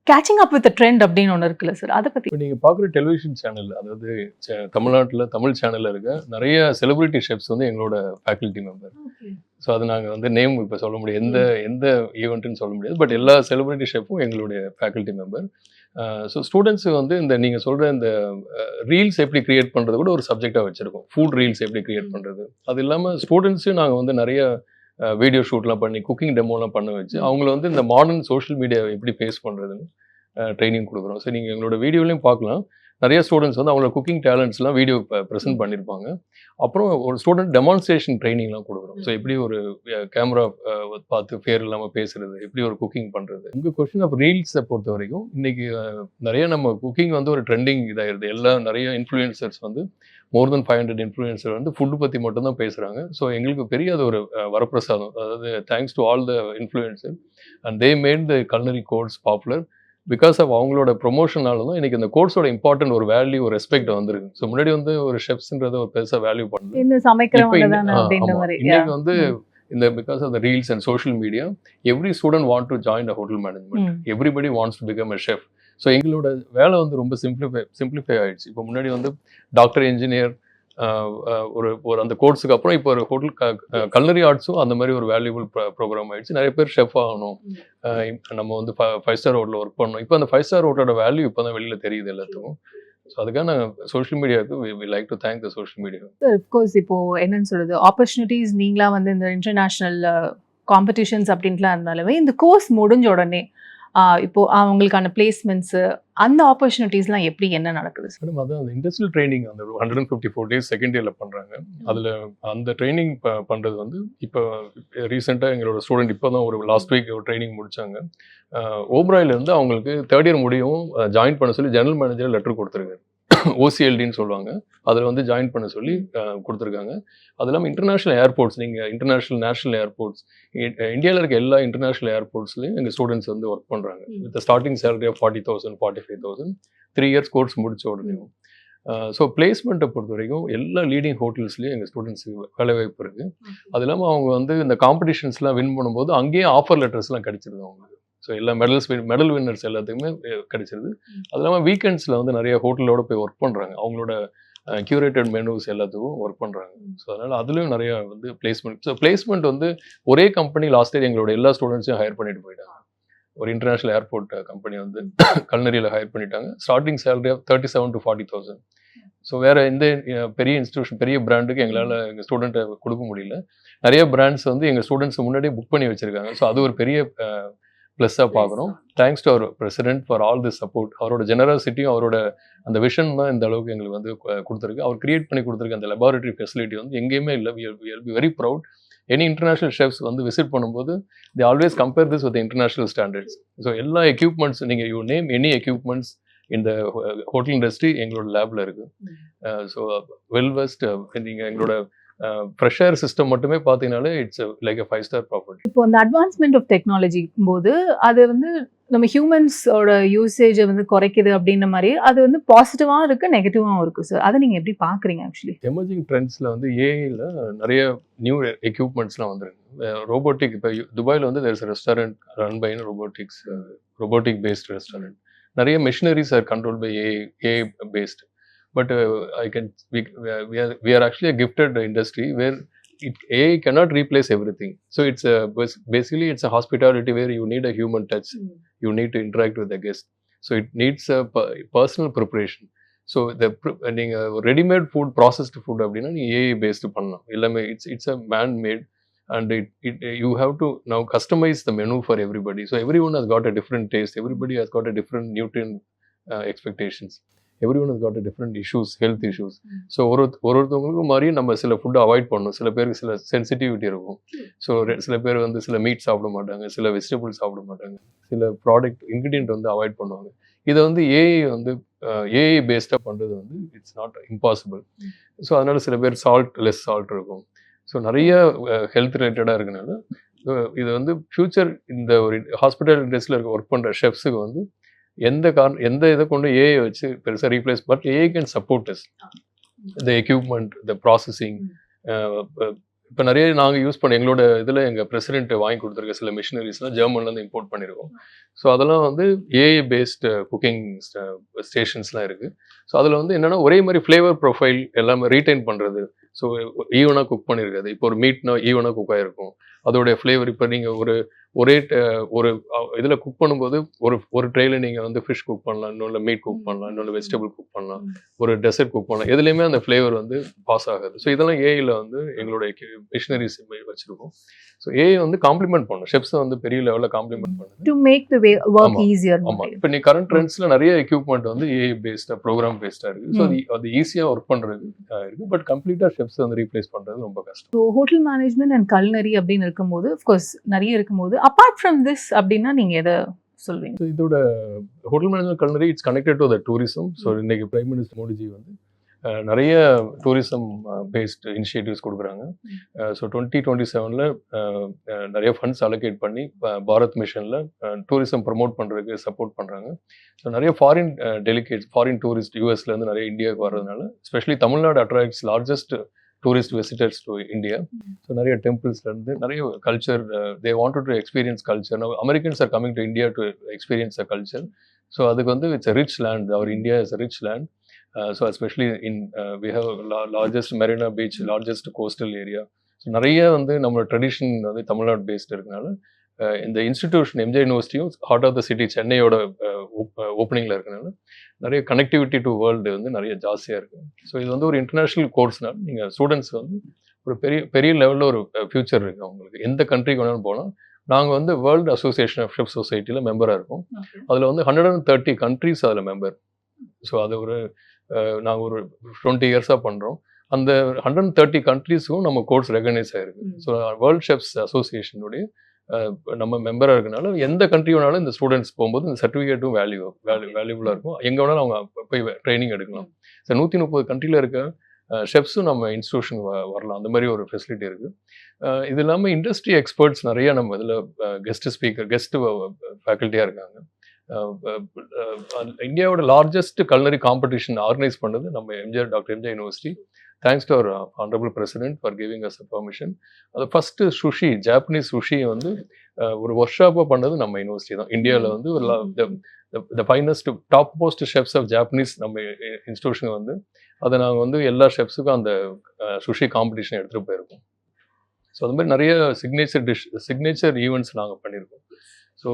கேச்சிங் அப் வித் ட்ரெண்ட் அப்படின்னு ஒன்று இருக்குல்ல சார், அதை பற்றி இப்போ நீங்கள் பார்க்குற டெலிவிஷன் சேனல், அதாவது தமிழ்நாட்டில் தமிழ் சேனலில் இருக்க நிறைய செலிபிரிட்டி ஷெஃப்ஸ் வந்து எங்களோட ஃபேக்கல்ட்டி மெம்பர். ஸோ அது நாங்கள் வந்து நேம் இப்போ சொல்ல முடியாது, எந்த ஈவெண்ட்டுன்னு சொல்ல முடியாது. பட் எல்லா செலிபிரிட்டி ஷெஃப்பும் எங்களுடைய ஃபேக்கல்ட்டி மெம்பர். ஸோ ஸ்டூடெண்ட்ஸு வந்து இந்த நீங்கள் சொல்கிற இந்த ரீல்ஸ் எப்படி க்ரியேட் பண்ணுறது கூட ஒரு சப்ஜெக்டாக வச்சுருக்கோம். ஃபுட் ரீல்ஸ் எப்படி க்ரியேட் பண்ணுறது, அது இல்லாமல் ஸ்டூடெண்ட்ஸும் நாங்கள் வந்து நிறைய வீடியோ ஷூட்லாம் பண்ணி குக்கிங் டெமோலாம் பண்ண வச்சு அவங்கள வந்து இந்த மாடர்ன் சோஷியல் மீடியாவை எப்படி ஃபேஸ் பண்ணுறதுன்னு ட்ரைனிங் கொடுக்குறோம். ஸோ நீங்கள் எங்களோட வீடியோலையும் பார்க்கலாம், நிறைய ஸ்டூடெண்ட்ஸ் வந்து அவங்களோட குக்கிங் டேலண்ட்ஸ்லாம் வீடியோ ப்ரெசென்ட் பண்ணியிருப்பாங்க. அப்புறம் ஒரு ஸ்டூடெண்ட் டெமான்ஸ்ட்ரேஷன் ட்ரைனிங்லாம் கொடுக்குறோம். ஸோ எப்படி ஒரு கேமரா பார்த்து ஃபேர் இல்லாமல் பேசுறது, எப்படி ஒரு குக்கிங் பண்ணுறது. உங்கள் கொஸ்டின் ஆஃப் ரீல்ஸை பொறுத்த வரைக்கும் இன்றைக்கி நிறைய நம்ம குக்கிங் வந்து ஒரு ட்ரெண்டிங் இதாகிடுது. எல்லாம் நிறைய இன்ஃப்ளூயன்சர்ஸ் வந்து மோர் தென் 500 இன்ஃப்ளூயன்சர் வந்து ஃபுட்டு பற்றி மட்டும்தான் பேசுகிறாங்க. ஸோ எங்களுக்கு பெரிய அது ஒரு வரப்பிரசாதம். அதாவது thanks to all the influencer and they made the culinary course popular. Because of அவங்களோட ப்ரொமோஷனால தான் இன்றைக்கி இந்த கோர்ஸோட இம்பார்ட்டன்ட் ஒரு வேல்யூ, ஒரு ரெஸ்பெக்ட் வந்துருக்கு. ஸோ முன்னாடி வந்து ஒரு ஷெஃப்ஸ்ன்றதை ஒரு பெருசாக வேல்யூ பண்ணல. இன்னைக்கு வந்து இந்த because of the reels and social media every student want to join the hotel management. Everybody wants to become a chef. So எங்களோட வேலை வந்து ரொம்ப சிம்பிளிஃபை ஆகிடுச்சு. இப்போ முன்னாடி வந்து டாக்டர், இன்ஜினியர் ஒரு அந்த கோர்ஸுக்கு அப்புறம் இப்போ ஒரு ஹோட்டல் கல்னரி ஆர்ட்ஸும் அந்த மாதிரி ஒரு வேல்யூபிள் ப்ரோக்ராம் ஆகிடுச்சு. நிறைய பேர் ஷெஃப் ஆகணும், நம்ம வந்து 5 ஸ்டார் ஹோட்டலில் ஒர்க் பண்ணணும். இப்போ அந்த 5 ஸ்டார் ஹோட்டலோட வேல்யூ இப்போ தான் வெளியில் தெரியுது எல்லாத்துக்கும். ஸோ அதுக்காக நாங்கள் சோஷியல் மீடியாவுக்கு we like to thank the social media. Sir of course இப்போ என்னன்னு சொல்கிறது, ஆப்பர்ச்சுனிட்டிஸ் நீங்களாக வந்து இந்த இன்டர்நேஷ்னல் காம்படிஷன்ஸ் அப்படின்ட்டுலாம் இருந்தாலுமே இந்த கோர்ஸ் முடிஞ்ச உடனே இப்போ அவங்களுக்கான பிளேஸ்மெண்ட்ஸு அந்த ஆப்பர்ச்சுனிட்டிஸ்லாம் எப்படி என்ன நடக்குது சார்? மேடம் அதான் அந்த இண்டஸ்ட்ரியல் ட்ரைனிங் அந்த 154 days செகண்ட் இயரில் பண்ணுறாங்க. அதில் அந்த ட்ரைனிங் பண்ணுறது வந்து இப்போ ரீசெண்டாக எங்களோட ஸ்டூடெண்ட் இப்போ தான் ஒரு லாஸ்ட் வீக் ஒரு ட்ரைனிங் முடித்தாங்க. ஓப்ராயிலேருந்து அவங்களுக்கு தேர்ட் இயர் முடியும் ஜாயின் பண்ண சொல்லி ஜெனரல் மேனேஜர் லெட்டர் கொடுத்துருக்காரு. ஓசிஎல்டின்னு சொல்லுவாங்க, அதில் வந்து ஜாயின் பண்ண சொல்லி கொடுத்துருக்காங்க. அது இல்லாமல் இன்டர்நேஷ்னல் ஏர்போர்ட்ஸ், நீங்கள் இன்டர்நேஷ்னல் நேஷ்னல் ஏர்போர்ட்ஸ், இந்தியாவில் இருக்க எல்லா இன்டர்நேஷ்னல் ஏர்போர்ட்ஸ்லையும் எங்கள் ஸ்டூடெண்ட்ஸ் வந்து ஒர்க் பண்ணுறாங்க. With starting salary of 40,000 45,000 3 years course முடித்த உடனே. ஸோ பிளேஸ்மெண்ட்டை பொறுத்த வரைக்கும் எல்லா லீடிங் ஹோட்டல்ஸ்லேயும் எங்கள் ஸ்டூடெண்ட்ஸுக்கு வேலைவாய்ப்பு இருக்குது. அது இல்லாமல் அவங்க வந்து இந்த காம்படிஷன்ஸ்லாம் வின் பண்ணும்போது அங்கேயே ஆஃபர் லெட்டர்ஸ்லாம் கிடச்சிருது அவங்களுக்கு. ஸோ எல்லா மெடல் வின்னர்ஸ் எல்லாத்துக்குமே கிடைச்சிருது. அது இல்லாமல் வீக்கெண்ட்ஸில் வந்து நிறைய ஹோட்டலோட போய் ஒர்க் பண்ணுறாங்க. அவங்களோட கியூரேட்டட் மெனூஸ் எல்லாத்துக்கும் ஒர்க் பண்ணுறாங்க. ஸோ அதனால் அதுலேயும் நிறைய வந்து பிளேஸ்மெண்ட். ஸோ பிளேஸ்மெண்ட் வந்து ஒரே கம்பெனி லாஸ்ட் இயர் எங்களோட எல்லா ஸ்டூடெண்ட்ஸையும் ஹையர் பண்ணிட்டு போயிட்டாங்க. ஒரு இன்டர்நேஷ்னல் ஏர்போர்ட் கம்பெனி வந்து கல்னரியில் ஹையர் பண்ணிட்டாங்க. Starting salary of 37,000 to 40,000. So வேறு எந்த பெரிய இன்ஸ்டியூஷன் பெரிய பிராண்டுக்கு எங்களால் எங்கள் ஸ்டூடெண்ட்டை கொடுக்க முடியல. நிறைய பிராண்ட்ஸ் வந்து எங்கள் ஸ்டூடெண்ட்ஸ் முன்னாடியே புக் பண்ணி வச்சுருக்காங்க. ஸோ அது ஒரு பெரிய ப்ளஸ்ஸாக பார்க்குறோம். Thanks to our president for all this support. அவரோட ஜெனராசிட்டியும் அவரோட அந்த விஷன் தான் இந்த அளவுக்கு எங்களுக்கு வந்து கொடுத்துருக்கு. அவர் கிரியேட் பண்ணி கொடுத்துருக்க அந்த லெபார்டரி ஃபெசிலிட்டி வந்து எங்கேயுமே இல்லை. We will be very proud. Any international chefs வந்து விசிட் பண்ணும்போது they always compare this with international standards. So எல்லா எக்யூப்மெண்ட்ஸ் நீங்கள் யூ நேம் எனி எக்யூப்மெண்ட்ஸ் இந்த ஹோட்டல் இண்டஸ்ட்ரி எங்களோட லேபில் இருக்குது. So well west. நீங்கள் எங்களோட ஃப்ரெஷ் ஏர் சிஸ்டம் மட்டுமே பார்த்தீங்கனாலே it's like a 5 star property. இப்போ அந்த அட்வான்ஸ்மெண்ட் ஆஃப் டெக்னாலஜி போது அது வந்து நம்ம ஹியூமன்ஸோட யூசேஜை வந்து குறைக்குது அப்படின்ற மாதிரி அது வந்து பாசிட்டிவாகவும் இருக்குது, நெகட்டிவாகவும் இருக்குது சார். அதை நீங்கள் எப்படி பார்க்குறீங்க? ஆக்சுவலி எமர்ஜிங் ட்ரெண்ட்ஸில் வந்து ஏஐயில் நிறைய நியூ எக்யூப்மெண்ட்ஸ்லாம் வந்துருக்கு. ரோபோட்டிக் இப்போ துபாயில் வந்து there is restaurant run by robotic based restaurant. நிறைய machineries are control by AI based. But we are actually a gifted industry where AI cannot replace everything. So it's basically it's a hospitality where you need a human touch. You need to interact with the guest. So it needs a personal preparation. So நீங்கள் readymade food processed food அப்படின்னா நீங்கள் AI based பண்ணலாம் எல்லாமே. It's a man made and you have to now customize the menu for everybody, so everyone has got a different taste, everybody has got a different nutrient expectations, everyone has got a different issues, health issues. So ஒருத்தவங்களுக்கும் மாதிரி நம்ம சில food avoid பண்ணணும். சில பேருக்கு சில sensitivity இருக்கும். So சில பேர் வந்து சில மீட் சாப்பிட மாட்டாங்க, சில வெஜிடபிள்ஸ் சாப்பிட மாட்டாங்க, சில ப்ராடக்ட் இன்க்ரீடியன்ட் வந்து அவாய்ட் பண்ணுவாங்க. இதை வந்து ஏஐ பேஸ்டாக பண்ணுறது வந்து இட்ஸ் நாட் இம்பாசிபிள். ஸோ அதனால சில பேர் லெஸ் சால்ட் இருக்கும். ஸோ நிறைய ஹெல்த் ரிலேட்டடாக இருக்கனால இது வந்து ஃப்யூச்சர் இந்த ஒரு ஹாஸ்பிட்டல் இண்டஸ்ட்ரியில் ஒர்க் பண்ணுற ஷெஃப்ஸுக்கு வந்து எந்த இதை கொண்டு ஏஐ வச்சு பெருசாக replace, but AI can support us the equipment, the processing. இப்போ நிறைய நாங்கள் யூஸ் பண்ண எங்களோட இதில் எங்கள் பிரசிடென்ட் வாங்கி கொடுத்துருக்க சில மிஷினரிஸ்லாம் ஜெர்மன்லேருந்து இம்போர்ட் பண்ணியிருக்கோம். ஸோ அதெல்லாம் வந்து ஏஐ பேஸ்டு குக்கிங் ஸ்டேஷன்ஸ்லாம் இருக்குது. ஸோ அதில் வந்து என்னென்னா ஒரே மாதிரி ஃப்ளேவர் ப்ரொஃபைல் எல்லாமே ரீட்டைன் பண்ணுறது. ஸோ ஈவனாக குக் பண்ணியிருக்காது. இப்போ ஒரு மீட்னா ஈவனாக குக் ஆகிருக்கும், அதோடைய ஃப்ளேவர். இப்போ நீங்கள் ஒரே இதில் குக் பண்ணும்போது ஒரு ட்ரேயில் நீங்கள் வந்து ஃபிஷ் குக் பண்ணலாம், இன்னொன்று மீட் குக் பண்ணலாம், இன்னொன்று வெஜிடபிள் குக் பண்ணலாம், ஒரு டெசர்ட் குக் பண்ணலாம். எதுலேயுமே அந்த ஃப்ளேவர் வந்து பாஸ் ஆகாது. ஸோ இதெல்லாம் ஏஐயில் வந்து எங்களுடைய மிஷினரிஸ் வச்சுருக்கோம். ஸோ ஏஐ வந்து காம்ப்ளிமெண்ட் பண்ணும், ஷெஃப்ஸை வந்து பெரிய லெவலில் காம்ப்ளிமெண்ட் பண்ணுது to make the work easier. ஆமாம், இப்போ நீ கரண்ட் ட்ரெண்ட்ஸில் நிறைய எக்யூப்மெண்ட் வந்து ஏஐ பேஸ்டாக ப்ரோக்ராம் பேஸ்டாக இருக்குது. ஸோ அது ஈஸியாக ஒர்க் பண்ணுறது இருக்குது. பட் கம்ப்ளீட்டாக ஷெஃப்ஸை வந்து ரீப்ளேஸ் பண்ணுறது ரொம்ப கஷ்டம். So hotel management and culinary அப்படின்னு இருக்கும்போது அஃப்கோர்ஸ் நிறைய இருக்கும்போது அப்பார்ட் ஃப்ரம் திஸ் அப்படின்னா நீங்கள் எதை சொல்வீங்க? ஸோ இதோட hotel management culinary it's connected to the tourism. So இன்னைக்கு பிரைம் மினிஸ்டர் மோடிஜி வந்து நிறைய டூரிசம் பேஸ்ட் இனிஷியேட்டிவ்ஸ் கொடுக்குறாங்க. ஸோ 2027 நிறைய ஃபண்ட்ஸ் அலோகேட் பண்ணி பாரத் மிஷனில் டூரிசம் ப்ரமோட் பண்ணுறதுக்கு சப்போர்ட் பண்ணுறாங்க. ஸோ நிறைய ஃபாரின் டெலிகேட்ஸ், ஃபாரின் டூரிஸ்ட் யூஎஸ்லேருந்து நிறைய இந்தியாவுக்கு வர்றதுனால especially Tamil Nadu attracts largest tourist visitors to India. So நிறைய டெம்பிள்ஸ்லேருந்து நிறைய culture, they wanted to experience culture. Now Americans are coming to India to experience a culture. So அதுக்கு வந்து it's a rich land. Our India is a rich land. So especially we have largest Marina Beach, largest coastal area. So நிறைய வந்து நம்மளோட tradition வந்து Tamil Nadu based இருக்கனால இந்த institution MJ யூனிவர்சிட்டியும் heart of the city சென்னையோட ஓப்பனிங்கில் இருக்கனால நிறைய கனெக்டிவிட்டி டு வேர்ல்டு வந்து நிறைய ஜாஸ்தியாக இருக்குது. ஸோ இது வந்து ஒரு இன்டர்நேஷ்னல் கோர்ஸ்னால் நீங்கள் ஸ்டூடெண்ட்ஸ் வந்து ஒரு பெரிய லெவலில் ஒரு ஃபியூச்சர் இருக்குது அவங்களுக்கு. எந்த கண்ட்ரிக்கு வேணாலும் போனால் நாங்கள் வந்து வேர்ல்டு அசோசியேஷன் ஆஃப் ஷெஃப் சொசைட்டியில் மெம்பராக இருக்கோம். அதில் வந்து 130 கண்ட்ரிஸ் அதில் மெம்பர். ஸோ அது நாங்கள் ஒரு 20 இயர்ஸாக பண்ணுறோம். அந்த 130 கண்ட்ரீஸுக்கும் நம்ம கோர்ஸ் ரெகனைஸ் ஆகிருக்கு. ஸோ வேர்ல்ட் ஷெஃப்ஸ் அசோசியேஷனுடைய நம்ம மெம்பராக இருக்கனால எந்த கண்ட்ரி வேணாலும் இந்த ஸ்டூடெண்ட்ஸ் போகும்போது இந்த சர்டிஃபிகேட்டும் வேல்யூபுளாக இருக்கும். எங்கே வேணாலும் அவங்க போய் ட்ரைனிங் எடுக்கலாம். ஸோ 130 கண்ட்ரியில் இருக்க ஷெஃப்ஸும் நம்ம இன்ஸ்டியூஷனுக்கு வரலாம். அந்த மாதிரி ஒரு ஃபெசிலிட்டி இருக்குது. இது இல்லாமல் இண்டஸ்ட்ரி எக்ஸ்பர்ட்ஸ் நிறைய நம்ம இதில் கெஸ்ட் ஃபேக்கல்ட்டியாக இருக்காங்க. இந்தியாவோட லார்ஜஸ்ட் கல்னரி காம்படிஷன் ஆர்கனைஸ் பண்ணது நம்ம doctor MGR university. Thanks to our honourable president for giving us a permission. அது ஃபஸ்ட்டு சுஷி, ஜாப்பனீஸ் சுஷியை வந்து ஒரு ஒர்க் ஷாப்பாக பண்ணது நம்ம யூனிவர்சிட்டி தான். இந்தியாவில் வந்து ஒரு the finest top most chefs of Japanese நம்ம இன்ஸ்டியூஷன் வந்து அதை நாங்கள் வந்து எல்லா ஷெஃப்ஸுக்கும் அந்த சுஷி காம்படிஷன் எடுத்துகிட்டு போயிருக்கோம். ஸோ அது மாதிரி நிறைய சிக்னேச்சர் ஈவெண்ட்ஸ் நாங்கள் பண்ணியிருக்கோம். So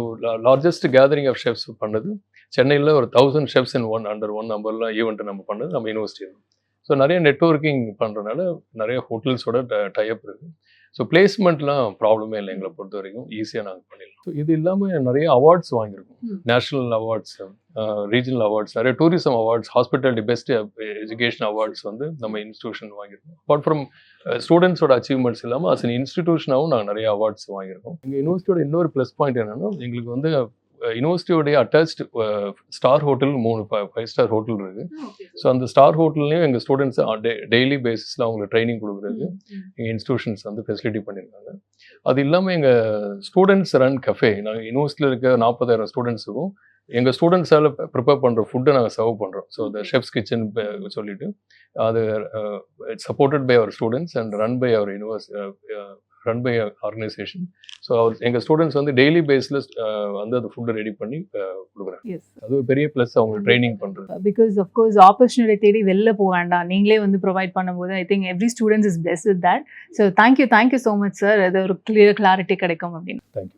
largest gathering of chefs பண்ணது சென்னையில் ஒரு 1000 ஷெஃப்ஸ் அண்டர் ஒன் நம்பர்லாம் ஈவெண்ட்டை நம்ம பண்ணது நம்ம யூனிவர்சிட்டி தான். ஸோ நிறைய நெட்வொர்க்கிங் பண்ணுறதுனால நிறைய ஹோட்டல்ஸோட டைப் இருக்குது. ஸோ பிளேஸ்மெண்ட்லாம் ப்ராப்ளமே இல்லை, எங்களை பொறுத்த வரைக்கும் ஈஸியாக நாங்கள் பண்ணிடலாம். ஸோ இது இல்லாமல் நிறைய அவார்ட்ஸ் வாங்கியிருக்கோம். நேஷ்னல் அவார்ட்ஸ், ரீஜனல் அவார்ட்ஸ், நிறைய tourism awards, hospitality best education awards வந்து நம்ம இன்ஸ்டியூஷன் வாங்கியிருக்கோம். அப்பார்ட் ஃப்ரம் ஸ்டூடெண்ட்ஸோட அச்சீவ்மெண்ட்ஸ் இல்லாமல் அஸ் அன் இன்ஸ்டிடியூஷனாகவும் நாங்கள் நிறைய அவார்ட்ஸ் வாங்கியிருக்கோம். எங்கள் யூனிவர்சிட்டியோட இன்னொரு ப்ளஸ் பாயிண்ட் என்னென்னா எங்களுக்கு வந்து யூனிவர்சிட்டியோடைய attached star hotel 3 5 star hotel இருக்குது. ஸோ அந்த ஸ்டார் ஹோட்டல்லையும் எங்கள் ஸ்டூடெண்ட்ஸ் டெய்லி பேசிஸில் அவங்களுக்கு ட்ரைனிங் கொடுக்குறது எங்கள் இன்ஸ்டியூஷன்ஸ் வந்து ஃபெசிலிட்டி பண்ணியிருக்காங்க. அது இல்லாமல் எங்கள் ஸ்டூடெண்ட்ஸ் ரன் கஃபே, நாங்கள் யூனிவர்சிட்டியில் இருக்க 40,000 ஸ்டூடெண்ட்ஸுக்கும் எங்கள் ஸ்டூடெண்ட்ஸால் ப்ரிப்பேர் பண்ணுற ஃபுட்டை நாங்கள் சர்வ் பண்ணுறோம். ஸோ த ஷெஃப்ஸ் கிச்சன் சொல்லிட்டு அது it's supported by our students and run by our run by organisation. So எங்கள் ஸ்டூடெண்ட்ஸ் வந்து டெய்லி பேஸில் வந்து அந்த ஃபுட்டை ரெடி பண்ணி கொடுக்குறாங்க. அது ஒரு பெரிய ப்ளஸ் அவங்களுக்கு ட்ரைனிங் பண்ணுறது. பிகாஸ் ஆஃப்கோர்ஸ் ஆப்பர்ச்சுனிட்டி தேடி வெளில போக வேண்டாம், நீங்களே வந்து ப்ரொவைட் பண்ணும்போது I think every students is blessed with that. So thank you so much sir. அது ஒரு கிளியர் கிளாரிட்டி கிடைக்கும் அப்படின்னு. தேங்க்யூ.